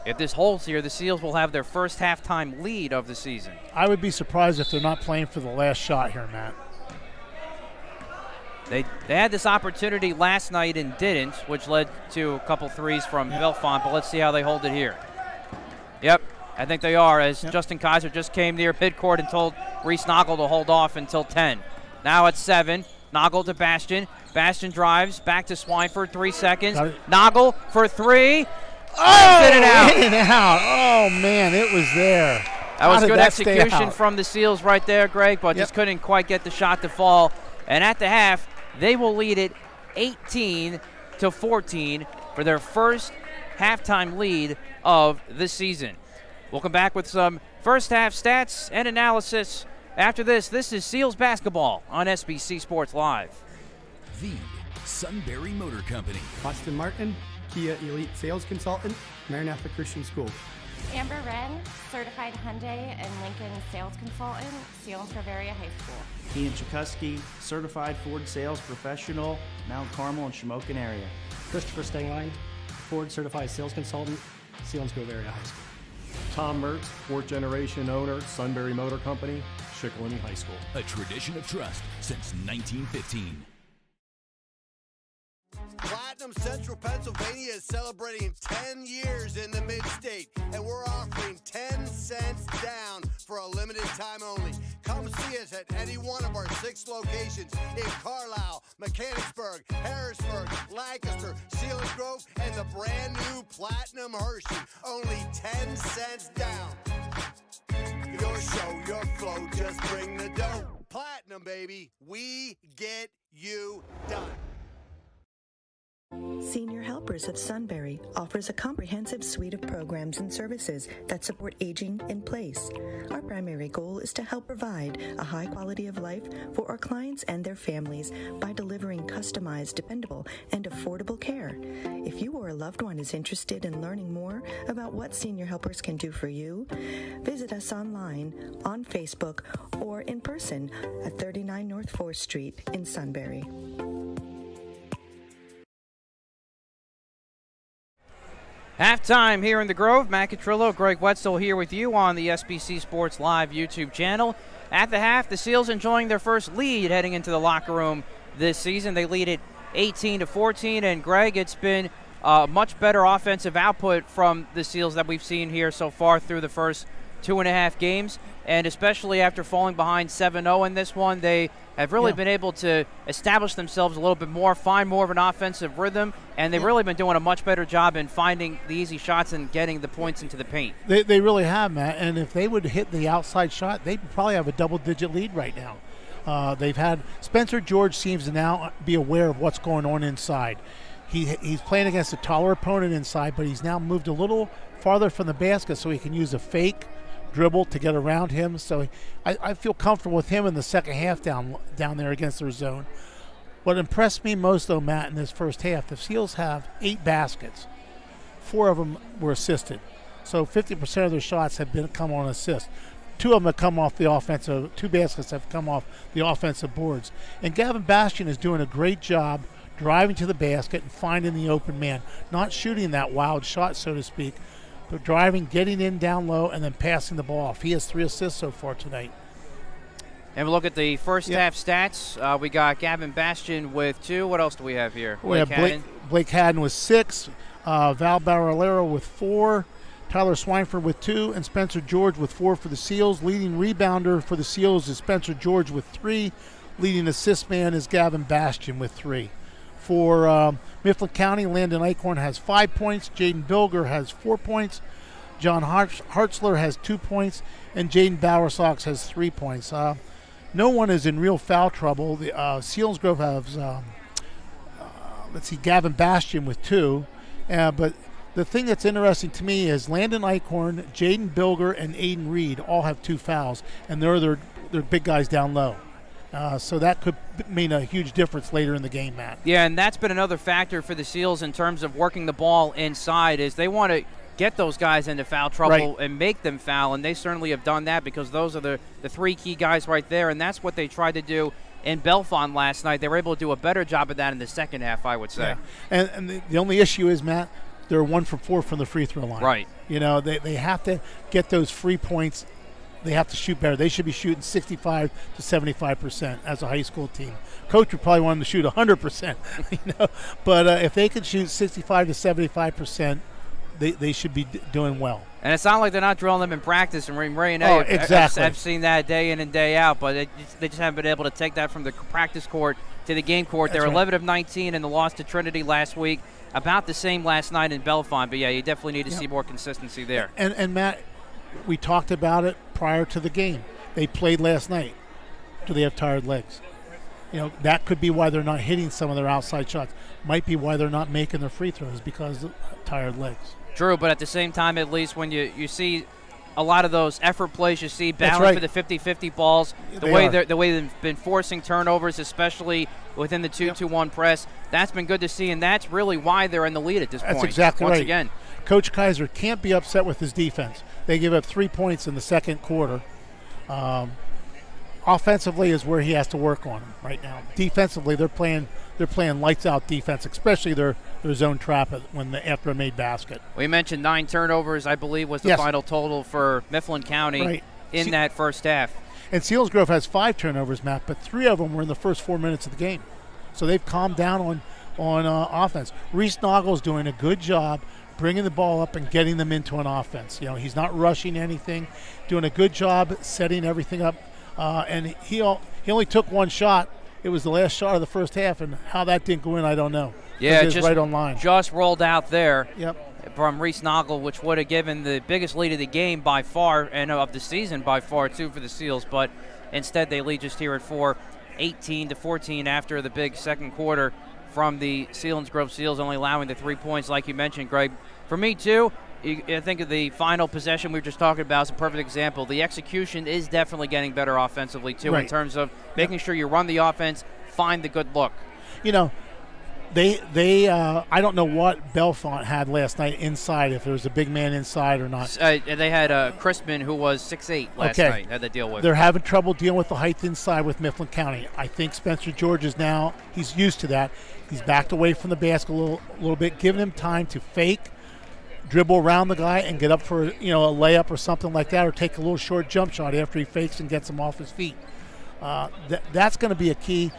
A: If this holds here, the Seals will have their first halftime lead of the season.
B: I would be surprised if they're not playing for the last shot here, Matt.
A: They had this opportunity last night and didn't, which led to a couple threes from Belfont, but let's see how they hold it here. Yep, I think they are, as Justin Kaiser just came near midcourt and told Reese Noggle to hold off until 10. Now it's 7. Noggle to Bastian. Bastian drives back to Swineford, 3 seconds. Noggle for 3.
B: Oh,
A: in and out.
B: In and out. Oh, man, it was there.
A: That was good execution from the Seals right there, Greg, but just couldn't quite get the shot to fall. And at the half, they will lead it 18-14 for their first halftime lead of the season. We'll come back with some first half stats and analysis after this. This is Seals basketball on SBC Sports Live.
C: The Sunbury Motor Company.
D: Austin Martin, Kia Elite Sales Consultant, Maranatha Christian School.
E: Amber Wren, Certified Hyundai and Lincoln Sales Consultant, Selinsgrove Area High School.
F: Ian Chakosky, Certified Ford Sales Professional, Mount Carmel and Shamokin area.
G: Christopher Stengline, Ford Certified Sales Consultant, Selinsgrove Area High School.
H: Tom Mertz, 4th generation owner, Sunbury Motor Company, Shikellamy High School.
C: A tradition of trust since 1915.
I: Platinum Central Pennsylvania is celebrating 10 years in the Mid-State, and we're offering 10 cents down for a limited time only. Come see us at any one of our 6 locations in Carlisle, Mechanicsburg, Harrisburg, Lancaster, Selinsgrove, and the brand new Platinum Hershey. Only 10 cents down. Your show, your flow, just bring the dough. Platinum, baby, we get you done.
J: Senior Helpers of Sunbury offers a comprehensive suite of programs and services that support aging in place. Our primary goal is to help provide a high quality of life for our clients and their families by delivering customized, dependable, and affordable care. If you or a loved one is interested in learning more about what Senior Helpers can do for you, visit us online, on Facebook, or in person at 39 North 4th Street in Sunbury.
A: Halftime here in the Grove. Matt Catrillo, Greg Wetzel here with you on the SBC Sports Live YouTube channel. At the half, the Seals enjoying their first lead heading into the locker room this season. They lead it 18-14, and Greg, it's been much better offensive output from the Seals that we've seen here so far through the first 2.5 games, and especially after falling behind 7-0 in this one, they have really been able to establish themselves a little bit more, find more of an offensive rhythm, and they've really been doing a much better job in finding the easy shots and getting the points into the paint.
B: They really have, Matt, and if they would hit the outside shot, they'd probably have a double-digit lead right now. They've had Spencer George seems to now be aware of what's going on inside. He's playing against a taller opponent inside, but he's now moved a little farther from the basket so he can use a fake dribble to get around him. So I feel comfortable with him in the second half down there against their zone. What impressed me most, though, Matt, in this first half, the Seals have 8 baskets. 4 of them were assisted. So 50% of their shots have come on assist. 2 of them have come off the offensive, 2 baskets have come off the offensive boards. And Gavin Bastian is doing a great job driving to the basket and finding the open man, not shooting that wild shot, so to speak, but driving, getting in down low, and then passing the ball off. He has 3 assists so far tonight.
A: And we look at the first half stats. We got Gavin Bastian with 2. What else do we have here?
B: We have Blake Haddon with 6, Val Barralero with 4, Tyler Swineford with 2, and Spencer George with 4 for the Seals. Leading rebounder for the Seals is Spencer George with 3. Leading assist man is Gavin Bastian with 3. For Mifflin County, Landon Eichhorn has 5 points. Jaden Bilger has 4 points. John Hartzler has 2 points. And Jaden Bowersox has 3 points. No one is in real foul trouble. The Selinsgrove has, Gavin Bastian with 2. But the thing that's interesting to me is Landon Eichhorn, Jaden Bilger, and Aiden Reed all have 2 fouls, and they're big guys down low. So that could mean a huge difference later in the game, Matt.
A: Yeah, and that's been another factor for the Seals in terms of working the ball inside, is they want to get those guys into foul trouble and make them foul, and they certainly have done that because those are the 3 key guys right there, and that's what they tried to do in Bellefonte last night. They were able to do a better job of that in the second half, I would say.
B: Yeah. And the only issue is, Matt, they're 1 for 4 from the free throw line.
A: Right.
B: You know, they have to get those free points. They have to shoot better. They should be shooting 65 to 75% as a high school team. Coach would probably want them to shoot 100%. You know, but if they could shoot 65 to 75%, they should be doing well. And
A: it's not like they're not drilling them in practice. And Ray and
B: exactly.
A: I've seen that day in and day out, but they just haven't been able to take that from the practice court to the game court. They're 11 of 19 in the loss to Trinity last week. About the same last night in Bellefonte. But, yeah, you definitely need to see more consistency there.
B: And Matt, we talked about it prior to the game. They played last night. Do they have tired legs? You know, that could be why they're not hitting some of their outside shots. Might be why they're not making their free throws, because of tired legs.
A: True, but at the same time, at least when you see a lot of those effort plays, you see battling for the 50-50 balls, the way they've been forcing turnovers, especially within the 2-2-1 press, that's been good to see, and that's really why they're in the lead at this point.
B: That's exactly
A: Once
B: right.
A: Again.
B: Coach Kaiser can't be upset with his defense. They give up 3 points in the second quarter. Offensively is where he has to work on them right now. Defensively, they're playing lights out defense, especially their zone trap after a made basket.
A: We mentioned 9 turnovers, I believe, was the final total for Mifflin County in that first half.
B: And Selinsgrove has 5 turnovers, Matt, but 3 of them were in the first 4 minutes of the game. So they've calmed down on offense. Reese Noggle's doing a good job bringing the ball up and getting them into an offense. You know, he's not rushing anything, doing a good job setting everything up. And he only took 1 shot. It was the last shot of the first half, and how that didn't go in, I don't know.
A: Yeah,
B: just right on line.
A: Just rolled out there.
B: Yep.
A: From Reese Noggle, which would have given the biggest lead of the game by far, and of the season by far too, for the Seals. But instead, they lead just here at 4, 18-14 after the big second quarter from the Selinsgrove Seals, only allowing the 3 points, like you mentioned, Greg. For me too, I think of the final possession we were just talking about is a perfect example. The execution is definitely getting better offensively, too, in terms of making sure you run the offense, find the good look.
B: You know, they I don't know what Bellefonte had last night inside, if there was a big man inside or not.
A: They had Crispin, who was 6'8", last night, had to deal with.
B: They're having trouble dealing with the height inside with Mifflin County. I think Spencer George is now, he's used to that. He's backed away from the basket a little bit, giving him time to fake, dribble around the guy, and get up for a layup or something like that, or take a little short jump shot after he fakes and gets him off his feet. That's going to be a key.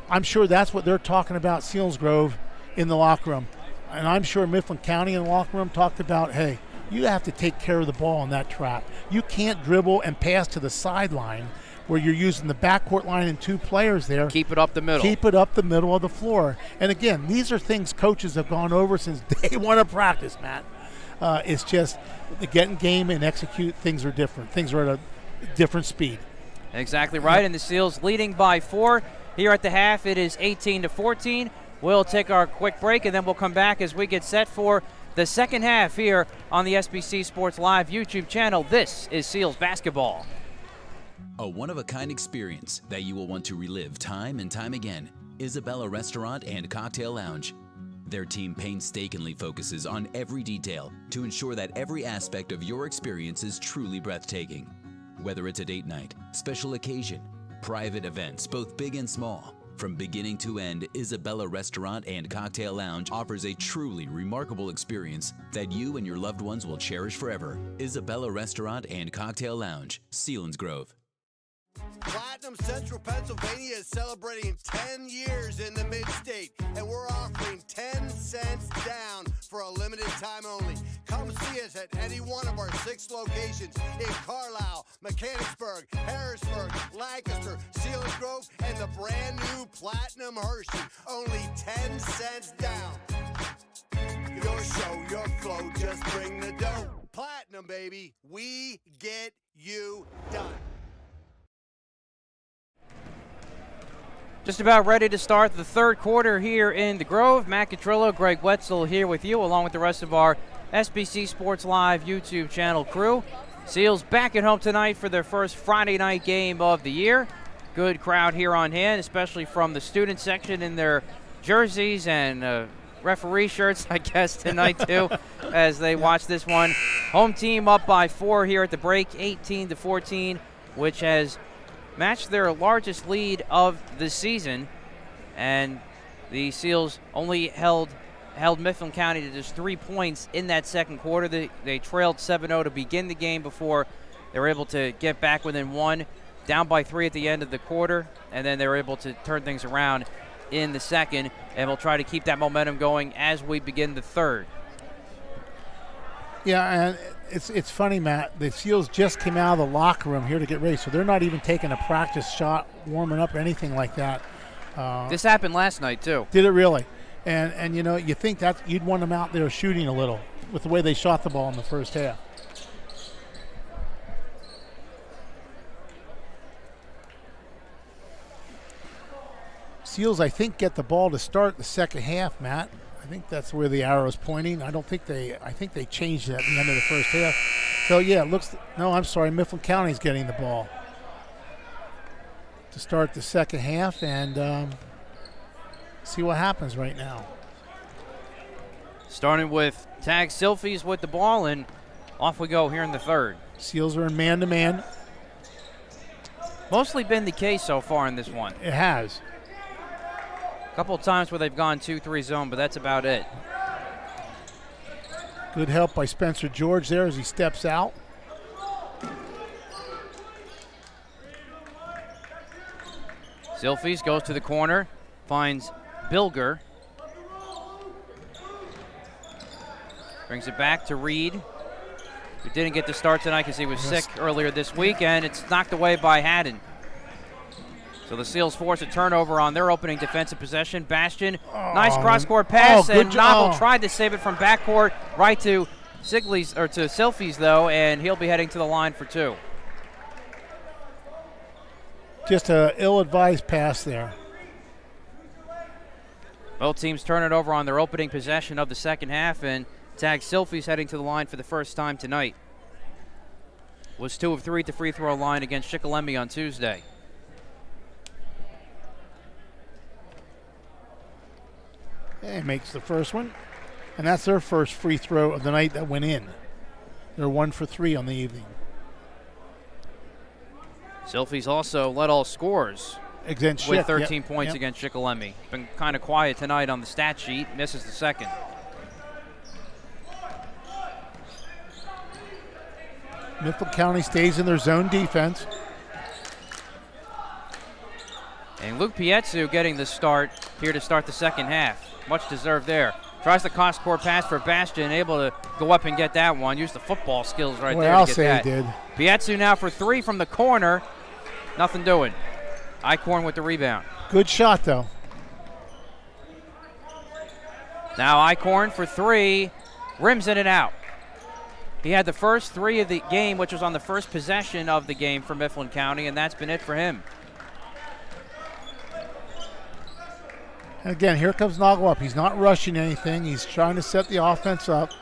B: I'm sure that's what they're talking about, Selinsgrove, in the locker room. And I'm sure Mifflin County in the locker room talked about, hey, you have to take care of the ball in that trap. You can't dribble and pass to the sideline where you're using the backcourt line and 2 players there.
A: Keep it up the middle.
B: Keep it up the middle of the floor. And again, these are things coaches have gone over since day 1 of practice, Matt. It's just the get in game and execute, things are different. Things are at a different speed.
A: Exactly right, and the Seals leading by 4. Here at the half, it is 18-14. We'll take our quick break, and then we'll come back as we get set for the second half here on the SBC Sports Live YouTube channel. This is Seals basketball.
C: A one-of-a-kind experience that you will want to relive time and time again. Isabella Restaurant and Cocktail Lounge. Their team painstakingly focuses on every detail to ensure that every aspect of your experience is truly breathtaking. Whether it's a date night, special occasion, private events, both big and small, from beginning to end, Isabella Restaurant and Cocktail Lounge offers a truly remarkable experience that you and your loved ones will cherish forever. Isabella Restaurant and Cocktail Lounge, Selinsgrove.
I: Platinum Central Pennsylvania is celebrating 10 years in the mid-state, and we're offering 10 cents down for a limited time only. Come see us at any one of our 6 locations in Carlisle, Mechanicsburg, Harrisburg, Lancaster, Selinsgrove, and the brand new Platinum Hershey. Only 10 cents down. Your show, your flow, just bring the dough. Platinum, baby. We get you done.
A: Just about ready to start the third quarter here in the Grove. Matt Catrillo, Greg Wetzel here with you, along with the rest of our SBC Sports Live YouTube channel crew. Seals back at home tonight for their first Friday night game of the year. Good crowd here on hand, especially from the student section in their jerseys and referee shirts, I guess, tonight too, as they watch this one. Home team up by 4 here at the break, 18-14, which has matched their largest lead of the season. And the Seals only held Mifflin County to just 3 points in that second quarter. They trailed 7-0 to begin the game before they were able to get back within 1, down by 3 at the end of the quarter, and then they were able to turn things around in the second, and we'll try to keep that momentum going as we begin the third.
B: Yeah, and it's funny, Matt. The Seals just came out of the locker room here to get ready, so they're not even taking a practice shot, warming up, or anything like that.
A: This happened last night, too.
B: Did it really? And you know, you think that you'd want them out there shooting a little with the way they shot the ball in the first half. Seals, I think, get the ball to start the second half, Matt. I think that's where the arrow is pointing. I think they changed that at the end of the first half. So, yeah, it looks – no, I'm sorry, Mifflin County's getting the ball to start the second half and see what happens right now.
A: Starting with Tag Silfies with the ball, and off we go here in the third.
B: Seals are in man-to-man.
A: Mostly been the case so far in this one.
B: It has.
A: Couple of times where they've gone 2-3 zone, but that's about it.
B: Good help by Spencer George there as he steps out.
A: Silfies goes to the corner, finds Bilger. Brings it back to Reed, who didn't get the start tonight because he was sick earlier this week, and it's knocked away by Haddon. So the Seals force a turnover on their opening defensive possession. Bastion, nice cross-court pass, and Knobel tried to save it from backcourt right to Silfies, though, and he'll be heading to the line for 2.
B: Just an ill-advised pass there.
A: Both teams turn it over on their opening possession of the second half, and Tag Silfies heading to the line for the first time tonight. Was 2 of 3 at the free throw line against Shikellamy on Tuesday.
B: And makes the first one. And that's their first free throw of the night that went in. They're 1 for 3 on the evening.
A: Silfies also led all scorers
B: against
A: with 13 points against Shikellamy. Been kind of quiet tonight on the stat sheet. Misses the second.
B: Mifflin County stays in their zone defense.
A: And Luke Pietzu getting the start here to start the second half. Much deserved there. Tries the cross-court pass for Bastion, able to go up and get that one. Use the football skills right there to get that.
B: He did.
A: Pietzu now for 3 from the corner. Nothing doing. Eichhorn with the rebound.
B: Good shot, though.
A: Now Eichhorn for 3. Rims in and out. He had the first 3 of the game, which was on the first possession of the game for Mifflin County, and that's been it for him.
B: And again, here comes Nagelwap. He's not rushing anything. He's trying to set the offense up.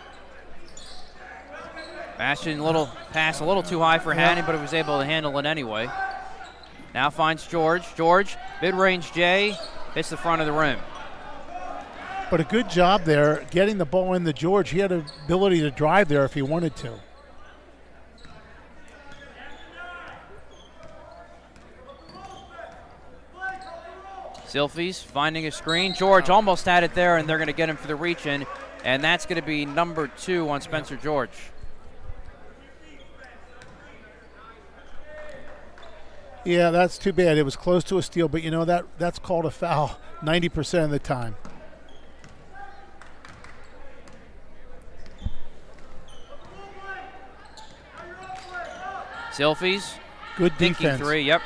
A: Bastion, little pass a little too high for Hannon, but he was able to handle it anyway. Now finds George. George, mid-range J, hits the front of the rim.
B: But a good job there getting the ball into George. He had the ability to drive there if he wanted to.
A: Silfies finding a screen. George almost had it there, and they're going to get him for the reach-in, and that's going to be number 2 on Spencer George.
B: Yeah, that's too bad. It was close to a steal, but you know that's called a foul 90% of the time.
A: Silfies.
B: Good
A: thinking
B: defense.
A: 3, yep.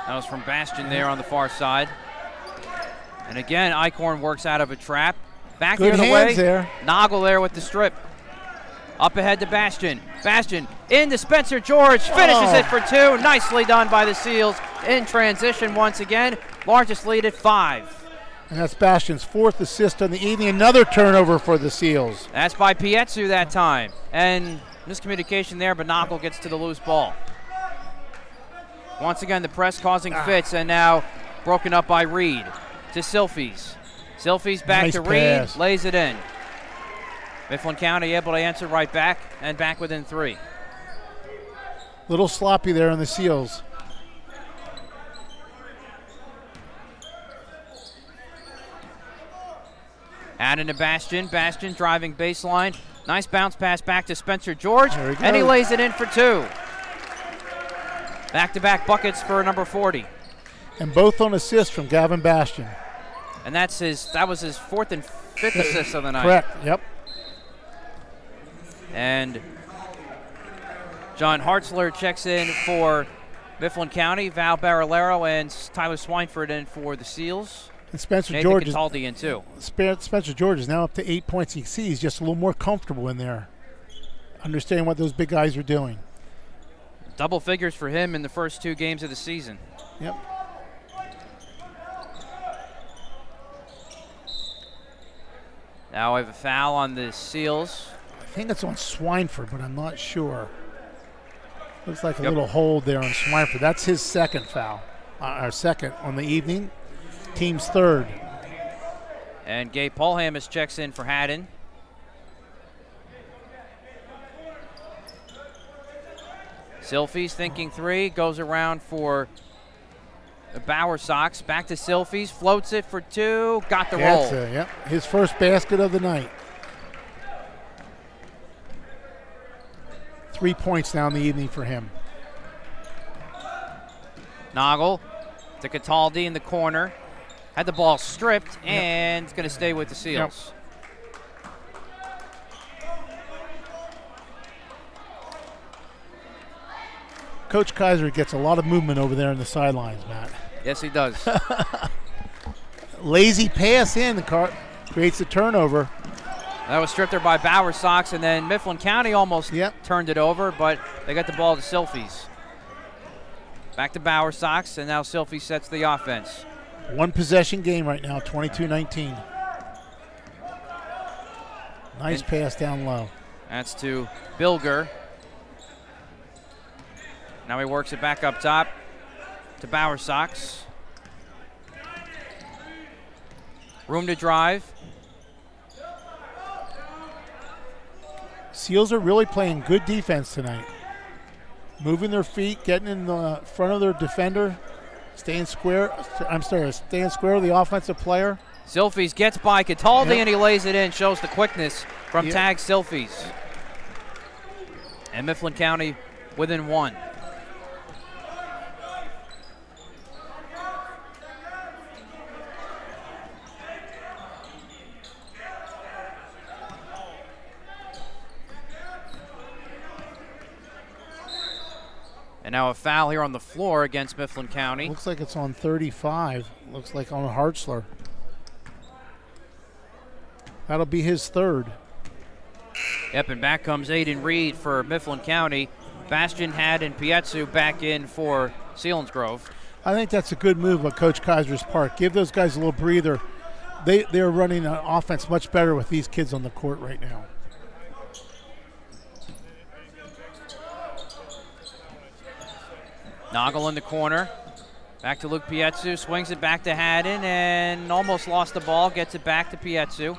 A: That was from Bastion there on the far side. And again, Eichhorn works out of a trap. Back
B: Good
A: the other
B: hands
A: way.
B: there.
A: Noggle there with the strip. Up ahead to Bastion. Bastion into Spencer George. Finishes it for 2. Nicely done by the Seals in transition once again. Largest lead at 5.
B: And that's Bastion's 4th assist on the evening. Another turnover for the Seals.
A: That's by Pietsu that time. And miscommunication there, but Noggle gets to the loose ball. Once again, the press causing fits, and now broken up by Reed to Silfies. Silfies back
B: Nice
A: to Reed,
B: pass.
A: lays it in. Mifflin County able to answer right back, and back within 3.
B: Little sloppy there on the Seals.
A: Add into Bastion. Bastion driving baseline. Nice bounce pass back to Spencer George,
B: There he
A: and he
B: goes.
A: lays it in for 2. Back-to-back buckets for number 40.
B: And both on assists from Gavin Bastion.
A: And that was his 4th and 5th assist of the night.
B: Correct, yep.
A: And John Hartzler checks in for Mifflin County. Val Barillero and Tyler Swineford in for the Seals.
B: And Spencer
A: Nathan
B: George
A: Cataldi in too.
B: Spencer George is now up to 8 points. You can see he's just a little more comfortable in there, understanding what those big guys are doing.
A: Double figures for him in the first 2 games of the season.
B: Yep.
A: Now we have a foul on the Seals.
B: I think it's on Swineford, but I'm not sure. Looks like a little hold there on Swineford. That's his 2nd foul, our 2nd on the evening. Team's 3rd.
A: And Gabe Polhamus checks in for Haddon. Silfies thinking 3, goes around for the Bauer Sox. Back to Silfies, floats it for 2, got the roll.
B: Yep. His first basket of the night. 3 points now in the evening for him.
A: Noggle to Cataldi in the corner. Had the ball stripped, and it's going to stay with the Seals.
B: Coach Kaiser gets a lot of movement over there in the sidelines, Matt.
A: Yes, he does.
B: Lazy pass in, the car creates a turnover.
A: That was stripped there by Bauer Sox, and then Mifflin County almost turned it over, but they got the ball to Silfies. Back to Bauer Sox, and now Silfies sets the offense.
B: 1 possession game right now, 22-19. Nice pass down low.
A: That's to Bilger. Now he works it back up top to Bauer Sox. Room to drive.
B: Seals are really playing good defense tonight. Moving their feet, getting in the front of their defender, staying square with the offensive player.
A: Silfies gets by Cataldi, and he lays it in, shows the quickness from Tag Silfies. And Mifflin County within 1. And now a foul here on the floor against Mifflin County.
B: Looks like it's on 35. Looks like on Hartzler. That'll be his 3rd.
A: Yep, and back comes Aiden Reed for Mifflin County. Bastion, Haddon, Pietsu back in for Selinsgrove.
B: I think that's a good move on Coach Kaiser's part. Give those guys a little breather. They're running an offense much better with these kids on the court right now.
A: Noggle in the corner. Back to Luke Pietsu. Swings it back to Haddon and almost lost the ball. Gets it back to Pietsu.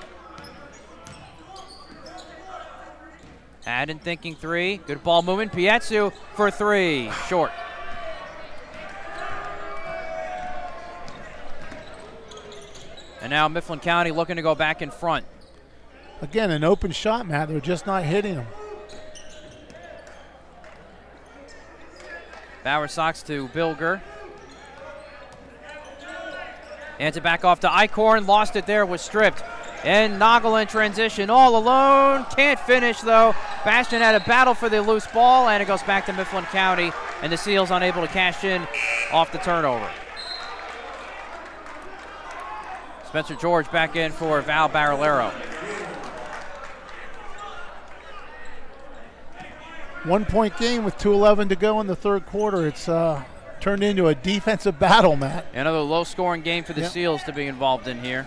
A: Haddon thinking 3. Good ball movement. Pietsu for 3. Short. And now Mifflin County looking to go back in front.
B: Again, an open shot, Matt. They're just not hitting them.
A: Bauer Sox to Bilger. Hands it back off to Eichhorn. Lost it there, was stripped. And Noggle in transition all alone. Can't finish, though. Bastion had a battle for the loose ball, and it goes back to Mifflin County, and the Seals unable to cash in off the turnover. Spencer George back in for Val Barillero.
B: 1 point game with 2:11 to go in the third quarter. It's turned into a defensive battle, Matt.
A: Another low-scoring game for the
B: Yep.
A: Seals to be involved in here.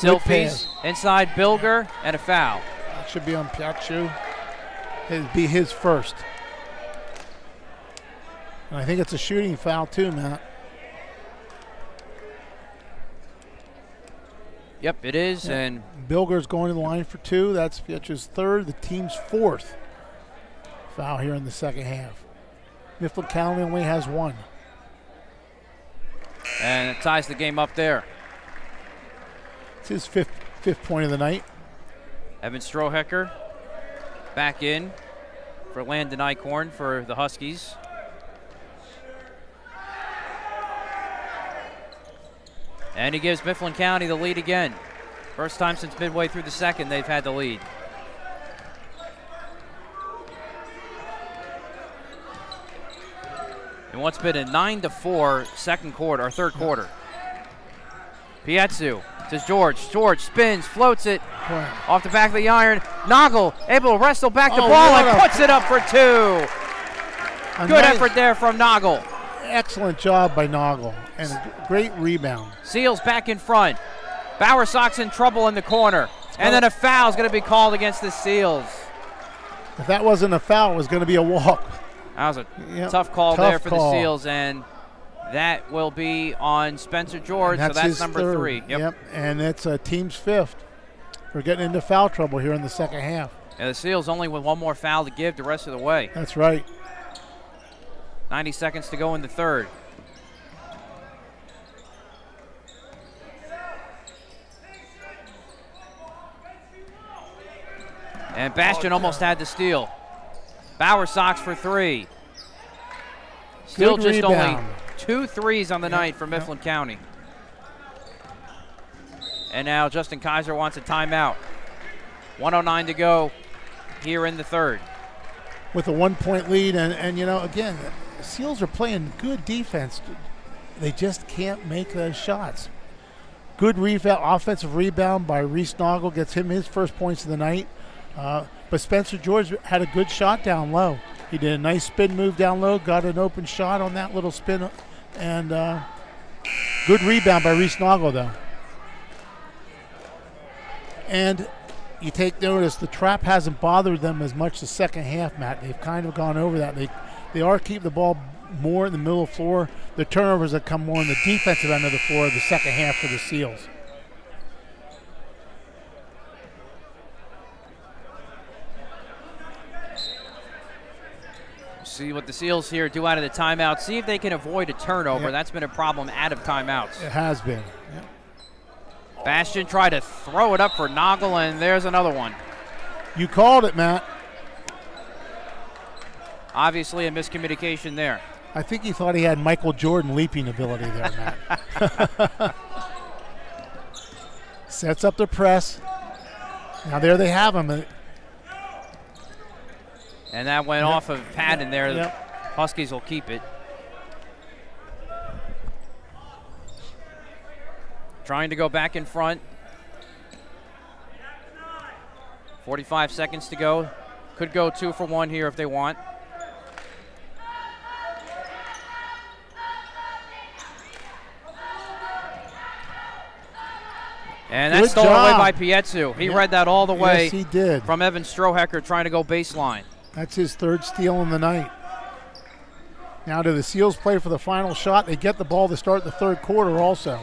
B: Good
A: Silfies inside Bilger, and a foul.
B: That should be on Piachu. It'd be his first. And I think it's a shooting foul too, Matt.
A: Yep, it is,
B: Yeah.
A: and
B: Bilger's going to the line for 2. That's Piachu's third, the team's 4th foul here in the second half. Mifflin County only has 1.
A: it ties the game up there.
B: It's his fifth point of the night.
A: Evan Strohecker back in for Landon Eichhorn for the Huskies. And he gives Mifflin County the lead again. First time since midway through the second they've had the lead. And what's been a 9-4 third quarter. Pietzu to George. George spins, floats it off the back of the iron. Noggle able to wrestle back the ball and puts it up for 2. Good effort there from Noggle.
B: Excellent job by Noggle, and a great rebound.
A: Seals back in front. Bauer Sox in trouble in the corner. And then a foul is going to be called against the Seals.
B: If that wasn't a foul, it was going to be a walk.
A: That was a tough call
B: tough
A: there for
B: call.
A: the Seals, and that will be on Spencer George, so that's
B: his
A: number
B: third.
A: 3.
B: Yep, and it's team's 5th. We're getting into foul trouble here in the second half.
A: Yeah, the Seals only with one more foul to give the rest of the way.
B: That's right.
A: 90 seconds to go in the third. And Bastion almost had the steal. Bauer Sox for 3. Still
B: Good
A: just
B: rebound.
A: only 2 threes on the night for Mifflin County. And now Justin Kaiser wants a timeout. 1:09 to go here in the third.
B: With a 1 point lead, and you know, again, the Seals are playing good defense. They just can't make those shots. Good offensive rebound by Reese Noggle, gets him his first points of the night. But Spencer George had a good shot down low. He did a nice spin move down low, got an open shot on that little spin, and good rebound by Reese Noggle, though. And you take notice, the trap hasn't bothered them as much the second half, Matt. They've kind of gone over that. They are keeping the ball more in the middle of the floor. The turnovers have come more on the defensive end of the floor the second half for the Seals.
A: See what the Seals here do out of the timeout. See if they can avoid a turnover.
B: Yep.
A: That's been a problem out of timeouts.
B: It has been. Yep.
A: Bastion tried to throw it up for Noggle, and there's another one.
B: You called it, Matt.
A: Obviously a miscommunication there.
B: I think he thought he had Michael Jordan leaping ability there, Matt. Sets up the press. Now there they have him.
A: And that went off of Patton there.
B: Yep.
A: The Huskies will keep it. Trying to go back in front. 45 seconds to go. Could go 2 for 1 here if they want. And that's
B: Good
A: stolen away
B: job.
A: by Pietzu. He read that all the way.
B: Yes, he did.
A: From Evan Strohecker trying to go baseline.
B: That's his third steal in the night. Now do the Seals play for the final shot? They get the ball to start the third quarter also.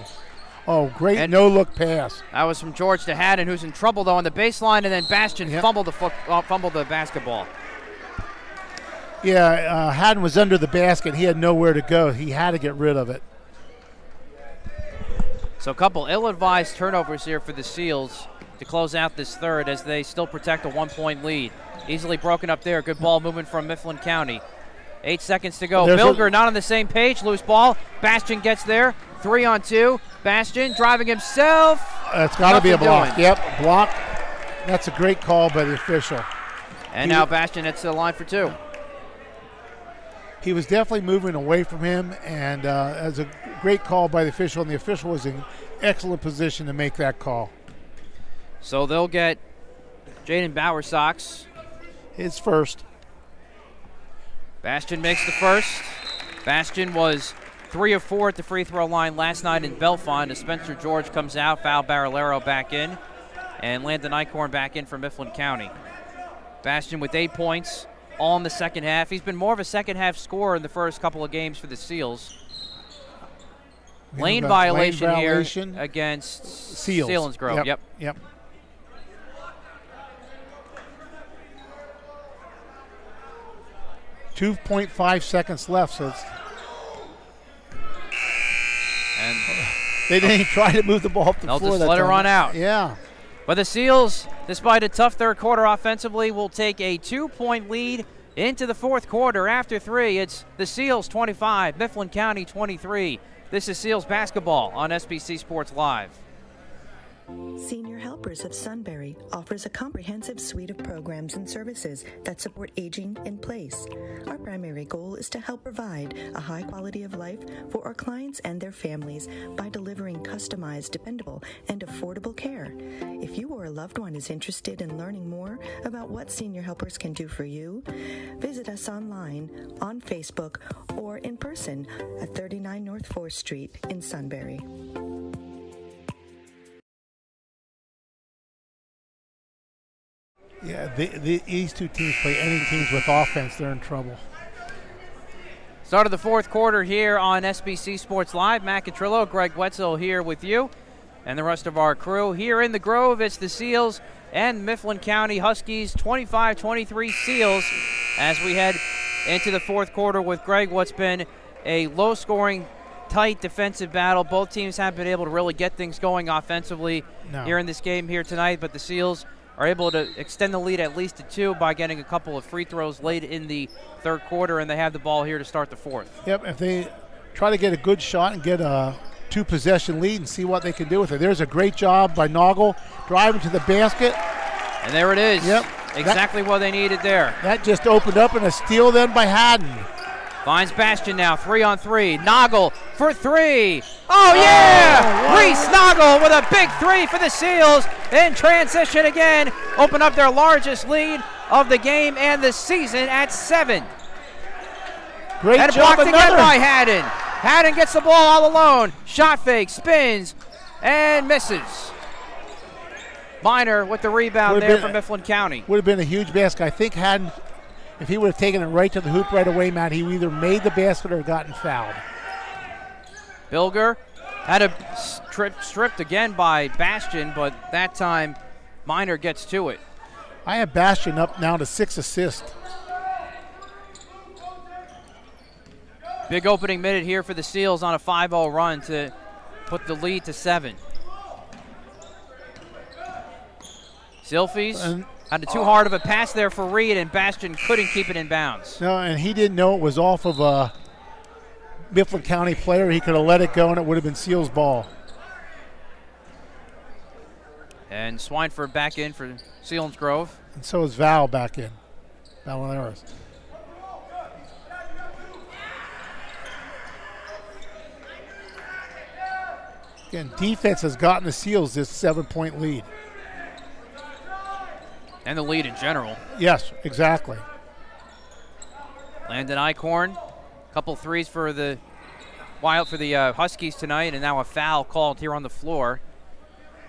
B: Oh, great no-look pass.
A: That was from George to Haddon, who's in trouble, though, on the baseline, and then Bastion fumbled the basketball.
B: Yeah, Haddon was under the basket. He had nowhere to go. He had to get rid of it.
A: So a couple ill-advised turnovers here for the Seals to close out this third as they still protect a 1 point lead. Easily broken up there. Good ball movement from Mifflin County. 8 seconds to go.
B: There's
A: Bilger not on the same page. Loose ball. Bastion gets there. 3-on-2. Bastion driving himself.
B: It's got to be a block.
A: Doing.
B: Yep, block. That's a great call by the official.
A: And now Bastion hits the line for 2.
B: He was definitely moving away from him, and as a great call by the official, and the official was in excellent position to make that call.
A: So they'll get Jaden Bowersox.
B: His first.
A: Bastion makes the first. Bastion was 3 of 4 at the free throw line last night in Bellefonte as Spencer George comes out, foul Barolero back in, and Landon Eichhorn back in for Mifflin County. Bastion with 8 points, all in the second half. He's been more of a second half scorer in the first couple of games for the Seals. Lane violation here against Selinsgrove.
B: Yep. 2.5 seconds left, so it's
A: and
B: they didn't even try to move the ball up the floor.
A: They'll just let it run out.
B: Yeah.
A: But the Seals, despite a tough third quarter offensively, will take a 2-point lead into the fourth quarter. After 3, it's the Seals 25, Mifflin County 23. This is Seals basketball on SBC Sports Live.
J: Senior Helpers of Sunbury offers a comprehensive suite of programs and services that support aging in place. Our primary goal is to help provide a high quality of life for our clients and their families by delivering customized, dependable, and affordable care. If you or a loved one is interested in learning more about what Senior Helpers can do for you, visit us online, on Facebook, or in person at 39 North 4th Street in Sunbury.
B: Yeah, these two teams play any teams with offense, they're in trouble.
A: Start of the fourth quarter here on SBC Sports Live. Matt Catrillo, Greg Wetzel here with you and the rest of our crew. Here in the Grove, it's the Seals and Mifflin County Huskies, 25-23 Seals as we head into the fourth quarter with Greg. What's been a low-scoring, tight defensive battle. Both teams haven't been able to really get things going offensively here in this game here tonight, but the Seals are able to extend the lead at least to 2 by getting a couple of free throws late in the third quarter, and they have the ball here to start the fourth.
B: Yep, if they try to get a good shot and get a 2-possession lead and see what they can do with it. There's a great job by Noggle driving to the basket.
A: And there it is.
B: Yep.
A: Exactly what they needed there.
B: That just opened up, and a steal then by Haddon.
A: Finds Bastion now, 3-on-3. Noggle for 3. Oh, yeah! Reese Noggle with a big 3 for the Seals. In transition again, open up their largest lead of the game and the season at 7.
B: Great
A: and
B: job
A: blocked again by Haddon. Haddon gets the ball all alone. Shot fake, spins, and misses. Minor with the rebound there from Mifflin County.
B: Would have been a huge basket. I think Haddon, if he would have taken it right to the hoop right away, Matt, he either made the basket or gotten fouled.
A: Bilger had a stripped again by Bastion, but that time Minor gets to it.
B: I have Bastion up now to 6 assists.
A: Big opening minute here for the Seals on a 5-0 run to put the lead to 7. Silfies had too hard of a pass there for Reed, and Bastion couldn't keep it in bounds.
B: No, and he didn't know it was off of a Mifflin County player. He could have let it go, and it would have been Seals' ball.
A: And Swineford back in for Selinsgrove.
B: And so is Val back in. Valerares. Again, defense has gotten the Seals this 7-point lead.
A: And the lead in general.
B: Yes, exactly.
A: Landon Eichhorn, a couple threes for the Huskies tonight, and now a foul called here on the floor.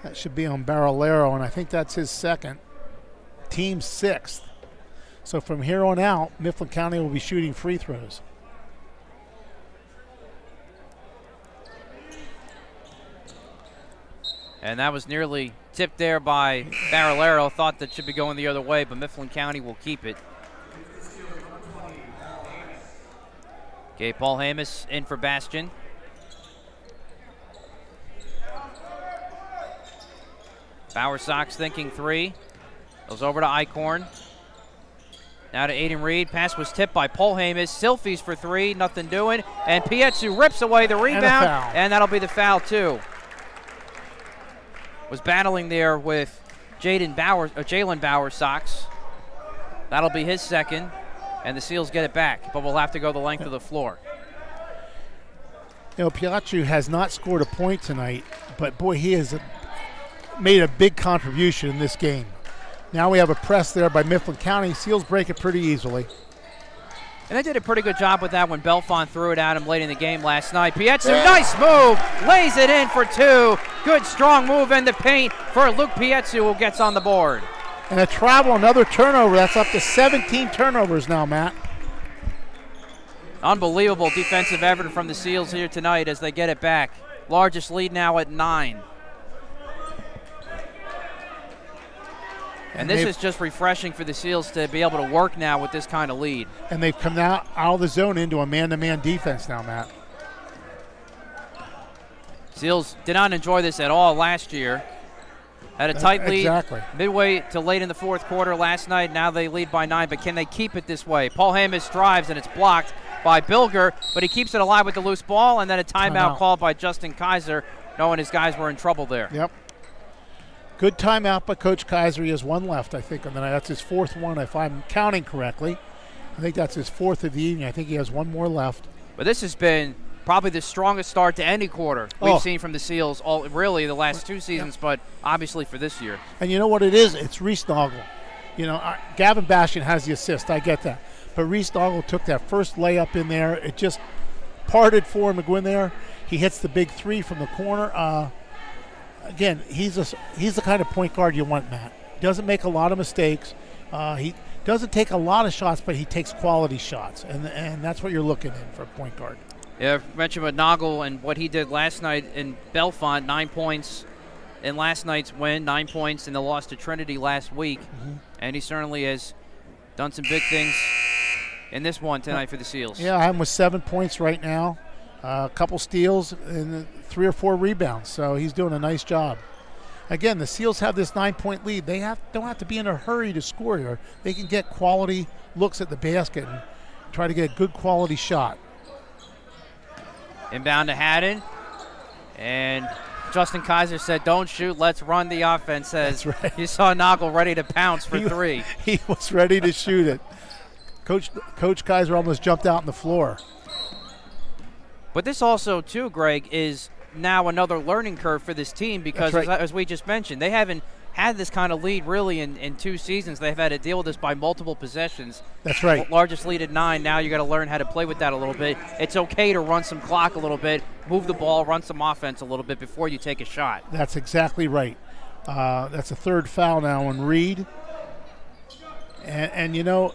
B: That should be on Barolero, and I think that's his second. Team 6th. So from here on out, Mifflin County will be shooting free throws.
A: And that was nearly tipped there by Barolero. Thought that should be going the other way, but Mifflin County will keep it. Okay, Paul Hamus in for Bastion. Bowersox thinking 3. Goes over to Eichhorn. Now to Aiden Reed. Pass was tipped by Polhamus. Silfies for 3, nothing doing. And Pietsu rips away the rebound, and that'll be the foul too. Was battling there with Jalen Bowersox. That'll be his second, and the Seals get it back, but we'll have to go the length of the floor.
B: You know, Pietsu has not scored a point tonight, but boy, he has made a big contribution in this game. Now we have a press there by Mifflin County. Seals break it pretty easily.
A: And they did a pretty good job with that when Belfont threw it at him late in the game last night. Pietsu, nice move, lays it in for 2. Good strong move in the paint for Luke Pietsu, who gets on the board.
B: And a travel, another turnover. That's up to 17 turnovers now, Matt.
A: Unbelievable defensive effort from the Seals here tonight as they get it back. Largest lead now at 9. And this is just refreshing for the Seals to be able to work now with this kind of lead.
B: And they've come out of the zone into a man-to-man defense now, Matt.
A: Seals did not enjoy this at all last year. Had a tight lead midway to late in the fourth quarter last night. Now they lead by 9, but can they keep it this way? Polhamus drives, and it's blocked by Bilger, but he keeps it alive with the loose ball, and then a timeout called by Justin Kaiser, knowing his guys were in trouble there.
B: Yep. Good timeout by Coach Kaiser. He has 1 left, I think, on the night. That's his 4th one, if I'm counting correctly. I think that's his 4th of the evening. I think he has 1 more left.
A: But this has been probably the strongest start to any quarter we've seen from the Seals, really the last 2 seasons, but obviously for this year.
B: And you know what it is? It's Reese Noggle. You know, Gavin Bastian has the assist. I get that. But Reese Noggle took that first layup in there. It just parted for him to go in there. He hits the big 3 from the corner. Again, he's the kind of point guard you want, Matt. He doesn't make a lot of mistakes. He doesn't take a lot of shots, but he takes quality shots, and that's what you're looking in for a point guard.
A: Yeah, I mentioned with Noggle and what he did last night in Belfont, 9 points in last night's win, 9 points in the loss to Trinity last week, and he certainly has done some big things in this one tonight for the Seals.
B: Yeah, I'm with 7 points right now. A couple steals and 3 or 4 rebounds, so he's doing a nice job. Again, the Seals have this 9-point lead. They don't have to be in a hurry to score here. They can get quality looks at the basket and try to get a good quality shot.
A: Inbound to Haddon, and Justin Kaiser said, "Don't shoot, let's run the offense." As you saw Noggle ready to pounce for 3.
B: He was ready to shoot it. Coach Kaiser almost jumped out on the floor.
A: But this also, too, Greg, is now another learning curve for this team because, as we just mentioned, they haven't had this kind of lead really in 2 seasons. They've had to deal with this by multiple possessions.
B: That's right.
A: Largest lead at 9. Now you got to learn how to play with that a little bit. It's okay to run some clock a little bit, move the ball, run some offense a little bit before you take a shot.
B: That's exactly right. That's a 3rd foul now on Reed. And you know,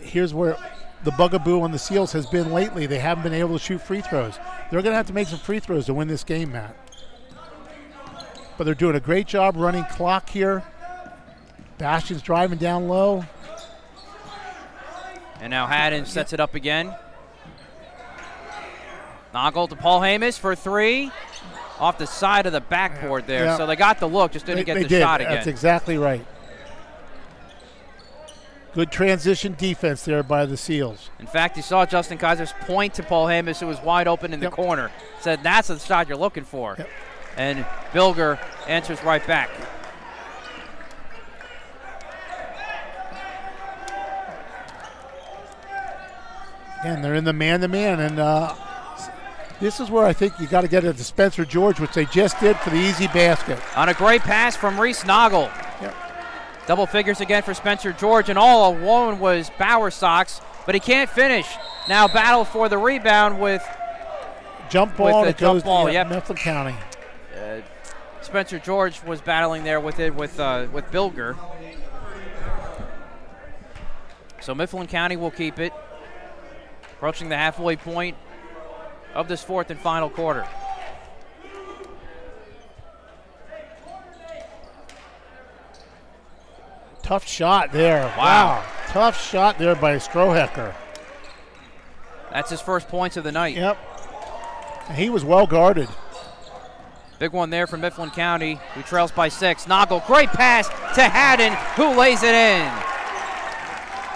B: here's where the bugaboo on the Seals has been lately. They haven't been able to shoot free throws. They're going to have to make some free throws to win this game, Matt. But they're doing a great job running clock here. Bastian's driving down low.
A: And now Haddon sets it up again. Noggle to Polhamus for 3. Off the side of the backboard there. Yeah. So they got the look, just didn't get the shot again.
B: That's exactly right. Good transition defense there by the Seals.
A: In fact, you saw Justin Kaiser's point to Polhamus, who was wide open in the corner. Said, that's the shot you're looking for.
B: Yep.
A: And Bilger answers right back.
B: And they're in the man-to-man, and this is where I think you got to get it to Spencer George, which they just did for the easy basket.
A: On a great pass from Reese Noggle.
B: Yep.
A: Double figures again for Spencer George, and all alone was Bowersox, but he can't finish. Now battle for the rebound with
B: jump ball.
A: With the jump ball, yep.
B: Mifflin County.
A: Spencer George was battling there with it with Bilger. So Mifflin County will keep it, approaching the halfway point of this 4th and final quarter.
B: Tough shot there. Wow. Tough shot there by Strohecker.
A: That's his first points of the night.
B: Yep. And he was well guarded.
A: Big one there from Mifflin County, who trails by 6. Noggle, great pass to Haddon, who lays it in.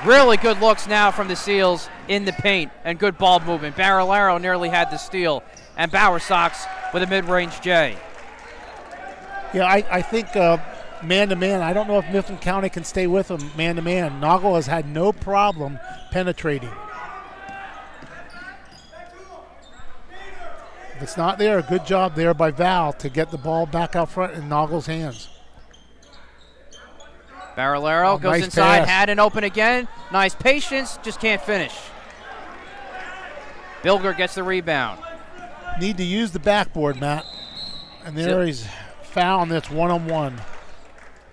A: Really good looks now from the Seals in the paint and good ball movement. Barillaro nearly had the steal, and Bowersox with a mid-range J.
B: Yeah, I think man-to-man, I don't know if Mifflin County can stay with him man-to-man. Noggle has had no problem penetrating. If it's not there, a good job there by Val to get the ball back out front in Noggle's hands.
A: Barillaro goes
B: nice
A: inside,
B: pass.
A: Haddon open again. Nice patience, just can't finish. Bilger gets the rebound.
B: Need to use the backboard, Matt. And there he's found that's one-on-one.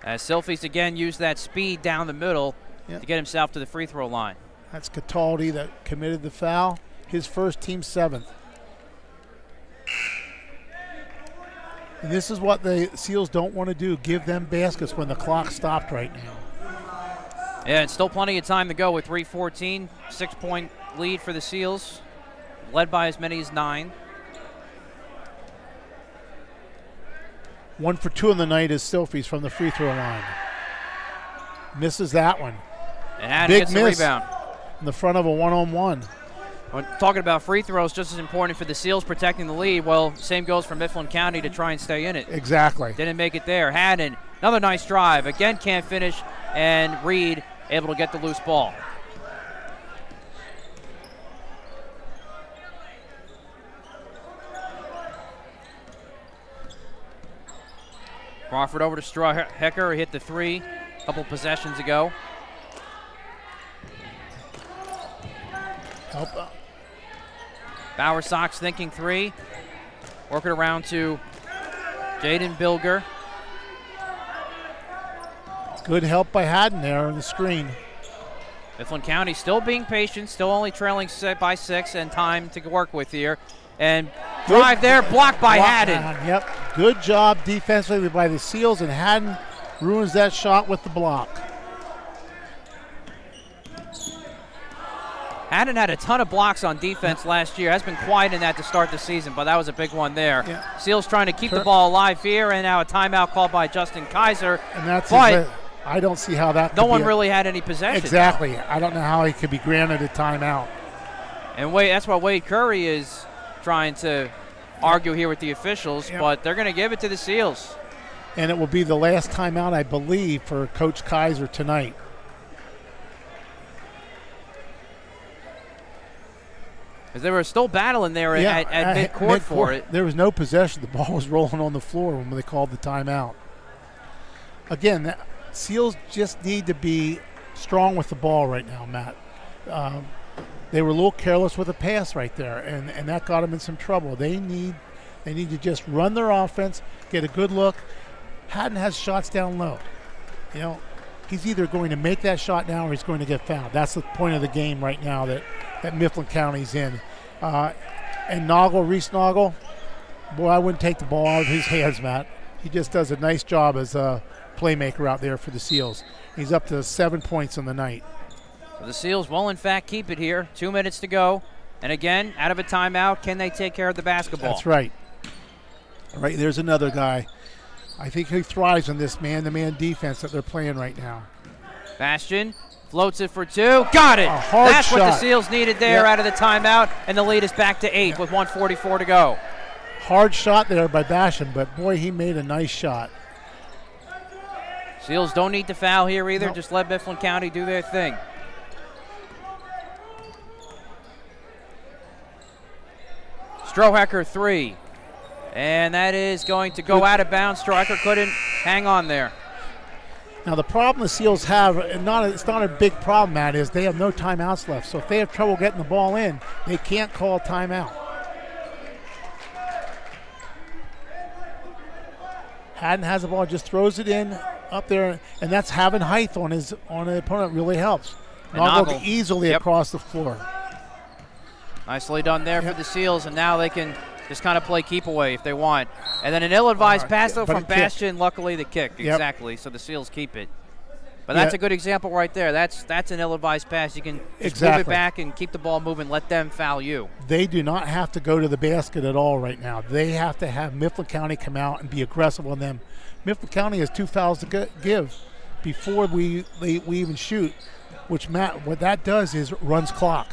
A: As Silfies again used that speed down the middle to get himself to the free throw line.
B: That's Cataldi that committed the foul. His first, team 7th. And this is what the Seals don't want to do, give them baskets when the clock stopped right now.
A: Yeah, and still plenty of time to go with 3:14, 6-point lead for the Seals, led by as many as 9.
B: 1 for 2 on the night is Silfies from the free throw line. Misses that one.
A: And Haddon gets the rebound.
B: In the front of a one-on-one.
A: When talking about free throws, just as important for the Seals protecting the lead, well, same goes for Mifflin County to try and stay in it.
B: Exactly.
A: Didn't make it there. Haddon, another nice drive. Again, can't finish, and Reed able to get the loose ball. Crawford over to Strawhecker, who hit the 3 a couple possessions ago. Bowersox thinking 3. Work it around to Jaden Bilger.
B: Good help by Haddon there on the screen.
A: Mifflin County still being patient, still only trailing by 6, and time to work with here. And drive there, blocked by Haddon.
B: Yep, good job defensively by the Seals, and Haddon ruins that shot with the block.
A: Haddon had a ton of blocks on defense last year. Has been quiet in that to start the season, but that was a big one there.
B: Yeah.
A: Seals trying to keep the ball alive here, and now a timeout called by Justin Kaiser.
B: And that's
A: but
B: I don't see how that.
A: No one really had any possession.
B: Exactly. I don't know how he could be granted a timeout.
A: And that's why Wade Curry is trying to argue here with the officials, but they're going to give it to the Seals.
B: And it will be the last timeout, I believe, for Coach Kaiser tonight.
A: Because they were still battling there at midcourt for it.
B: There was no possession. The ball was rolling on the floor when they called the timeout. Again, Seals just need to be strong with the ball right now, Matt. They were a little careless with the pass right there, and that got them in some trouble. They need to just run their offense, get a good look. Haddon has shots down low. You know, he's either going to make that shot now or he's going to get fouled. That's the point of the game right now that Mifflin County's in. And Reese Noggle, boy, I wouldn't take the ball out of his hands, Matt. He just does a nice job as a playmaker out there for the Seals. He's up to 7 points on the night.
A: So the Seals will, in fact, keep it here. 2 minutes to go. And again, out of a timeout, can they take care of the basketball?
B: That's right. All right, there's another guy. I think he thrives on this man-to-man defense that they're playing right now.
A: Bastion floats it for 2. Got it. That's what the Seals needed there out of the timeout, and the lead is back to 8 with 1:44 to go.
B: Hard shot there by Bastion, but boy, he made a nice shot.
A: Seals don't need to foul here either. Just let Mifflin County do their thing. Strohecker 3. And that is going to go out of bounds. Strohecker couldn't hang on there.
B: Now the problem the Seals have, and it's not a big problem, Matt, is they have no timeouts left. So if they have trouble getting the ball in, they can't call a timeout. Haddon has the ball, just throws it in up there, and that's having height on the opponent really helps. Noggle easily across the floor.
A: Nicely done there for the Seals, and now they can just kind of play keep away if they want. And then an ill-advised pass, though, from Bastion. Luckily, the kick. Exactly. So the Seals keep it. But that's a good example right there. That's an ill-advised pass. You can just move it back and keep the ball moving. Let them foul you.
B: They do not have to go to the basket at all right now. They have to have Mifflin County come out and be aggressive on them. Mifflin County has 2 fouls to give. before we even shoot, which, Matt, what that does is runs clock.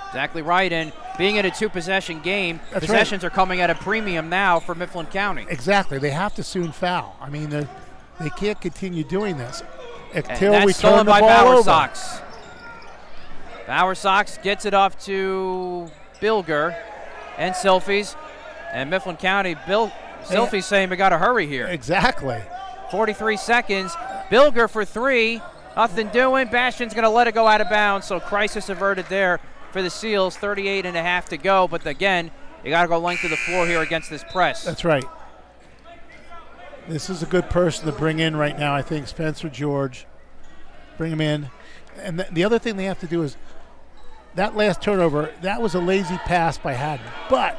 A: Exactly right, and being in a two-possession game,
B: That's
A: possessions
B: right.
A: are coming at a premium now for Mifflin County.
B: Exactly. They have to soon foul. I mean, they can't continue doing this
A: And
B: until
A: that's
B: we
A: stolen
B: turn the
A: by
B: ball
A: Bower
B: over.
A: Sox. Bower Sox gets it off to Bilger and Silfies. And Mifflin County, Silfies saying we got to hurry here.
B: Exactly.
A: 43 seconds. Bilger for three. Nothing doing. Bastion's going to let it go out of bounds. So crisis averted there for the Seals. 38 and a half to go. But again, you got to go length of the floor here against this press.
B: That's right. This is a good person to bring in right now, I think, Spencer George. Bring him in. And the other thing they have to do is that last turnover, that was a lazy pass by Haddon. But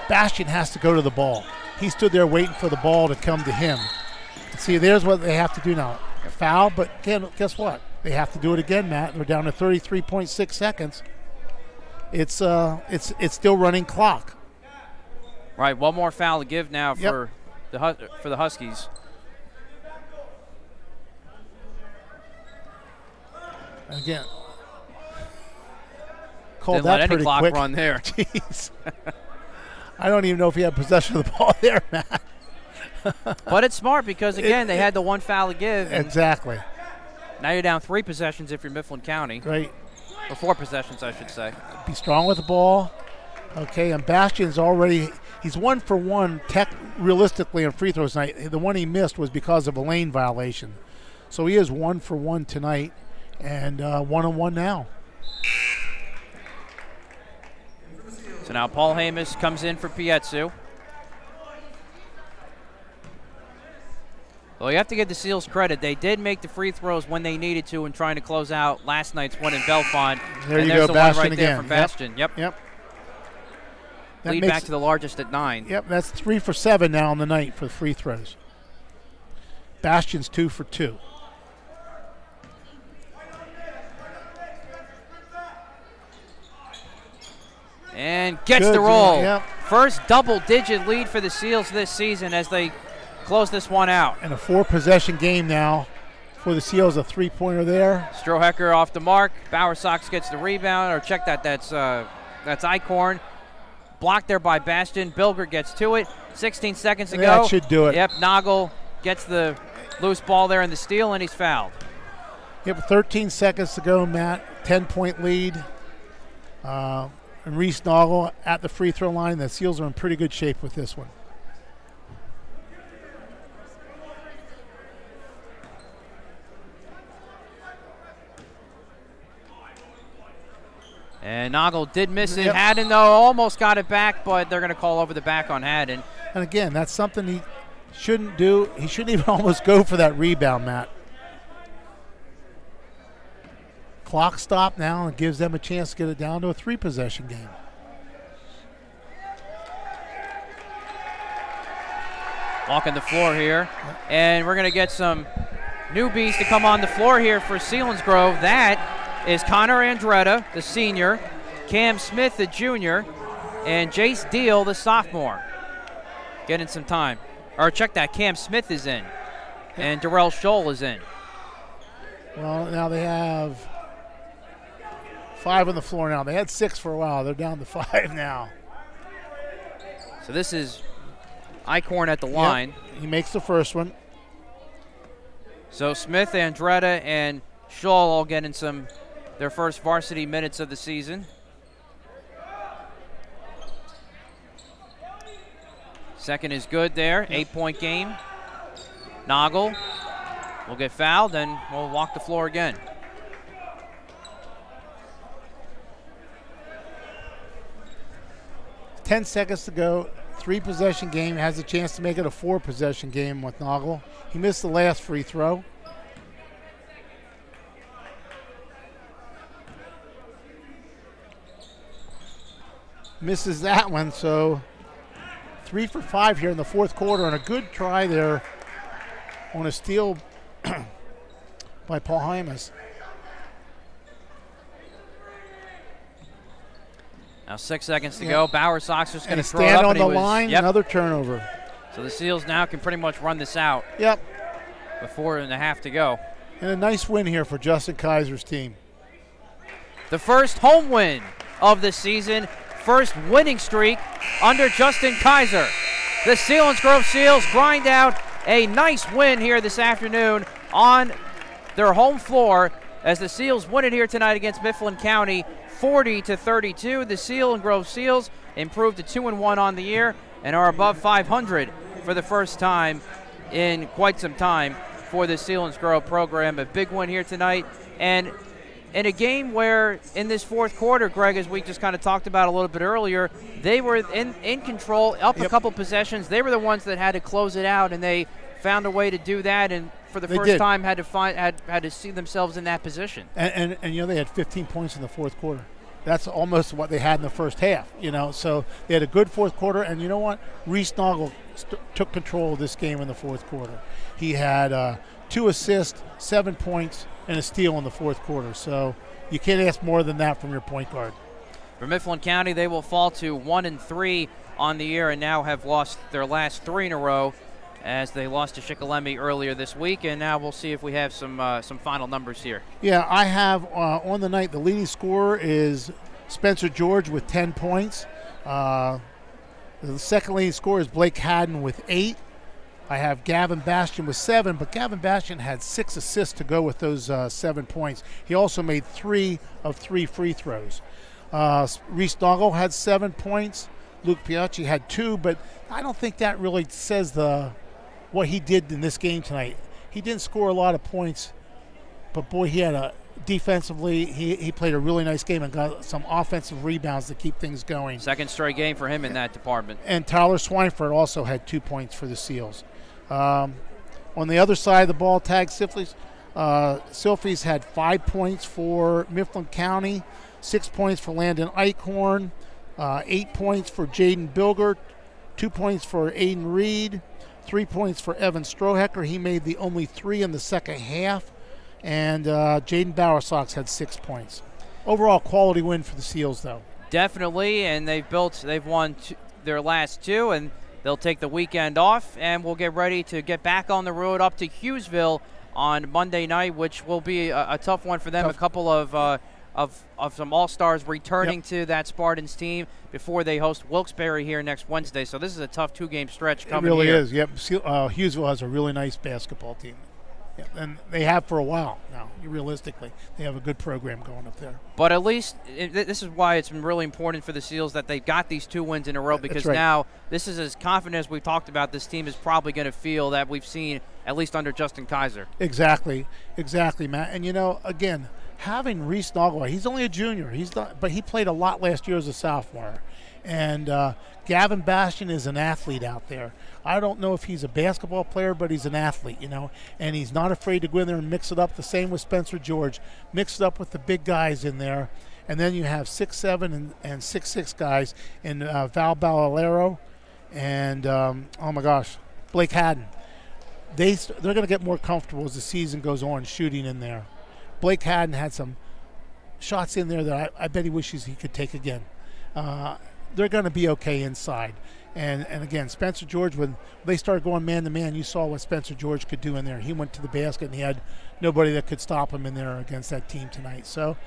B: Bastion has to go to the ball. He stood there waiting for the ball to come to him. See, there's what they have to do now. Foul, but again, guess what? They have to do it again, Matt. They're down to 33.6 seconds. It's still running clock.
A: Right, one more foul to give now
B: Yep.
A: for the Huskies.
B: Again, called
A: Didn't
B: that
A: let any
B: pretty
A: clock
B: quick.
A: run there.
B: Jeez. I don't even know if he had possession of the ball there, Matt.
A: But it's smart because, again, they had the one foul to give. and
B: Exactly.
A: Now you're down 3 possessions if you're Mifflin County.
B: Right.
A: Or 4 possessions, I should say.
B: Be strong with the ball. Okay, and Bastion's already, he's 1 for 1 realistically on free throws tonight. The one he missed was because of a lane violation. So he is 1 for 1 tonight and 1-on-1 now.
A: So now Paul Hamus comes in for Pietsu. Well, you have to give the Seals credit. They did make the free throws when they needed to in trying to close out last night's one in Belfont.
B: There
A: and
B: you
A: there's
B: go,
A: the one
B: Bastion
A: right there
B: again.
A: from Bastion. Yep.
B: That
A: Lead
B: makes-
A: back to the largest at 9.
B: Yep, that's 3 for 7 now on the night for the free throws. Bastion's 2 for 2.
A: And gets
B: Good,
A: the roll.
B: yep.
A: First double-digit lead for the Seals this season as they close this one out.
B: And a 4-possession game now for the Seals. A 3-pointer there.
A: Strohecker off the mark. Bower Sox gets the rebound. Or check that. That's Eichhorn. Blocked there by Bastion. Bilger gets to it. 16 seconds to go.
B: That should do it.
A: Yep, Noggle gets the loose ball there in the steal, and he's fouled.
B: Yep, 13 seconds to go, Matt. 10-point lead. And Reese Noggle at the free throw line. The Seals are in pretty good shape with this one.
A: And Noggle did miss it.
B: Yep.
A: Haddon, though, almost got it back, but they're going to call over the back on Haddon.
B: And again, that's something he shouldn't do. He shouldn't even almost go for that rebound, Matt. Clock stop now and gives them a chance to get it down to a 3-possession game.
A: Walking the floor here. And we're going to get some newbies to come on the floor here for Selinsgrove. That is Connor Andretta, the senior, Cam Smith, the junior, and Jace Deal, the sophomore. Getting some time. Or check that, Cam Smith is in. And Darrell Scholl is in.
B: Well, now they have 5 on the floor now. They had 6 for a while. They're down to 5 now.
A: So this is Eichhorn at the line.
B: Yep, he makes the first one.
A: So Smith, Andretta, and Scholl all getting their first varsity minutes of the season. Second is good there, 8-point game. Noggle will get fouled and will walk the floor again.
B: Ten seconds to go. 3-possession game. Has a chance to make it a 4-possession game with Noggle. He missed the last free throw. Misses that one, so 3 for 5 here in the fourth quarter, and a good try there on a steal by Paul Hymas.
A: Now 6 seconds to go. Bower Sox is going to
B: And
A: throw it
B: stand
A: up.
B: on the line,
A: yep.
B: another turnover.
A: So the Seals now can pretty much run this out.
B: Yep.
A: with 4.5 to go.
B: And a nice win here for Justin Kaiser's team.
A: The first home win of the season, first winning streak under Justin Kaiser. The Selinsgrove Seals grind out a nice win here this afternoon on their home floor as the Seals win it here tonight against Mifflin County 40-32. The Selinsgrove Seals improved to 2-1 on the year and are above 500 for the first time in quite some time for the Selinsgrove program. A big win here tonight, and in a game where in this fourth quarter, Greg, as we just kind of talked about a little bit earlier, they were in control, up a couple possessions. They were the ones that had to close it out, and they found a way to do that, and for the first time had to see themselves in that position.
B: And they had 15 points in the fourth quarter. That's almost what they had in the first half, So they had a good fourth quarter, and you know what? Reese Noggle took control of this game in the fourth quarter. He had 2 assists, 7 points, and a steal in the fourth quarter. So you can't ask more than that from your point guard.
A: For Mifflin County, they will fall to 1-3 on the year and now have lost their last 3 in a row as they lost to Shikellamy earlier this week. And now we'll see if we have some final numbers here.
B: Yeah, I have on the night, the leading scorer is Spencer George with 10 points. The second leading scorer is Blake Haddon with 8. I have Gavin Bastian with 7, but Gavin Bastian had 6 assists to go with those 7 points. He also made 3 of 3 free throws. Reese Noggle had 7 points. Luke Piacci had 2, but I don't think that really says what he did in this game tonight. He didn't score a lot of points, but boy, defensively, he played a really nice game and got some offensive rebounds to keep things going.
A: Second straight game for him in that department.
B: And Tyler Swineford also had 2 points for the Seals. On the other side of the ball, Tag Silfies had 5 points for Mifflin County, 6 points for Landon Eichhorn, 8 points for Jaden Bilger, 2 points for Aiden Reed, 3 points for Evan Strohecker. He made the only 3 in the second half. And Jaden Bowersox had 6 points. Overall quality win for the Seals, though.
A: Definitely, and they've won their last 2, and they'll take the weekend off, and we'll get ready to get back on the road up to Hughesville on Monday night, which will be a tough one for them. A couple of some All-Stars returning to that Spartans team before they host Wilkes-Barre here next Wednesday. So this is a tough 2-game stretch coming
B: here. It really
A: here.
B: is, yep. Hughesville has a really nice basketball team. Yeah, and they have for a while now, realistically. They have a good program going up there.
A: But at least this is why it's been really important for the Seals that they've got these 2 wins in a row, because now this is as confident as we've talked about this team is probably going to feel that we've seen at least under Justin Kaiser.
B: Exactly, Matt. And, again, having Reese Noggle, he's only a junior, but he played a lot last year as a sophomore. And Gavin Bastian is an athlete out there. I don't know if he's a basketball player, but he's an athlete, and he's not afraid to go in there and mix it up. The same with Spencer George. Mix it up with the big guys in there. And then you have 6'7" and 6'6" guys in Val Ballero and, Blake Haddon. They're going to get more comfortable as the season goes on shooting in there. Blake Haddon had some shots in there that I bet he wishes he could take again. They're going to be okay inside. And again, Spencer George, when they started going man-to-man, you saw what Spencer George could do in there. He went to the basket, and he had nobody that could stop him in there against that team tonight. So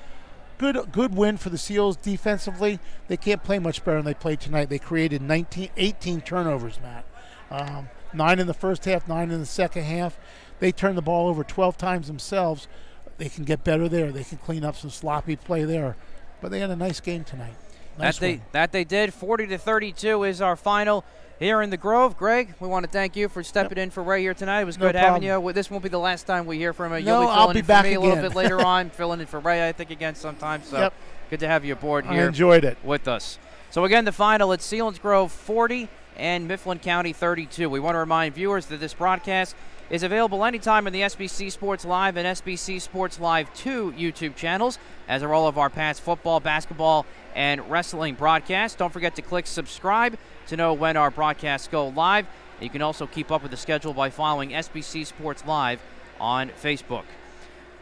B: good win for the Seals defensively. They can't play much better than they played tonight. They created 18 turnovers, Matt. 9 in the first half, 9 in the second half. They turned the ball over 12 times themselves. They can get better there. They can clean up some sloppy play there. But they had a nice game tonight. Nice
A: that they did. 40-32 is our final here in the Grove. Greg, we want to thank you for stepping in for Ray here tonight. It was good having you. This won't be the last time we hear from you. You'll be filling in for me a little bit later on, filling in for Ray, I think, again sometime. So good to have you aboard here.
B: I enjoyed it.
A: With us. So again, the final, it's Selinsgrove 40 and Mifflin County 32. We want to remind viewers that this broadcast is available anytime on the SBC Sports Live and SBC Sports Live 2 YouTube channels, as are all of our past football, basketball, and wrestling broadcasts. Don't forget to click subscribe to know when our broadcasts go live. You can also keep up with the schedule by following SBC Sports Live on Facebook.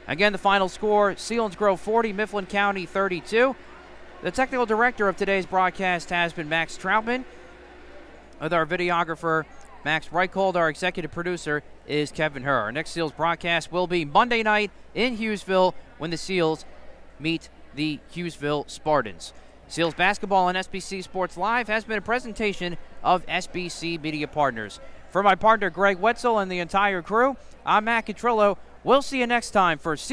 A: Again, the final score, Selinsgrove 40, Mifflin County 32. The technical director of today's broadcast has been Max Troutman, with our videographer Max Reichold. Our executive producer is Kevin Herr. Our next Seals broadcast will be Monday night in Hughesville when the Seals meet the Hughesville Spartans. Seals basketball on SBC Sports Live has been a presentation of SBC Media Partners. For my partner Greg Wetzel and the entire crew, I'm Matt Catrillo. We'll see you next time for Seals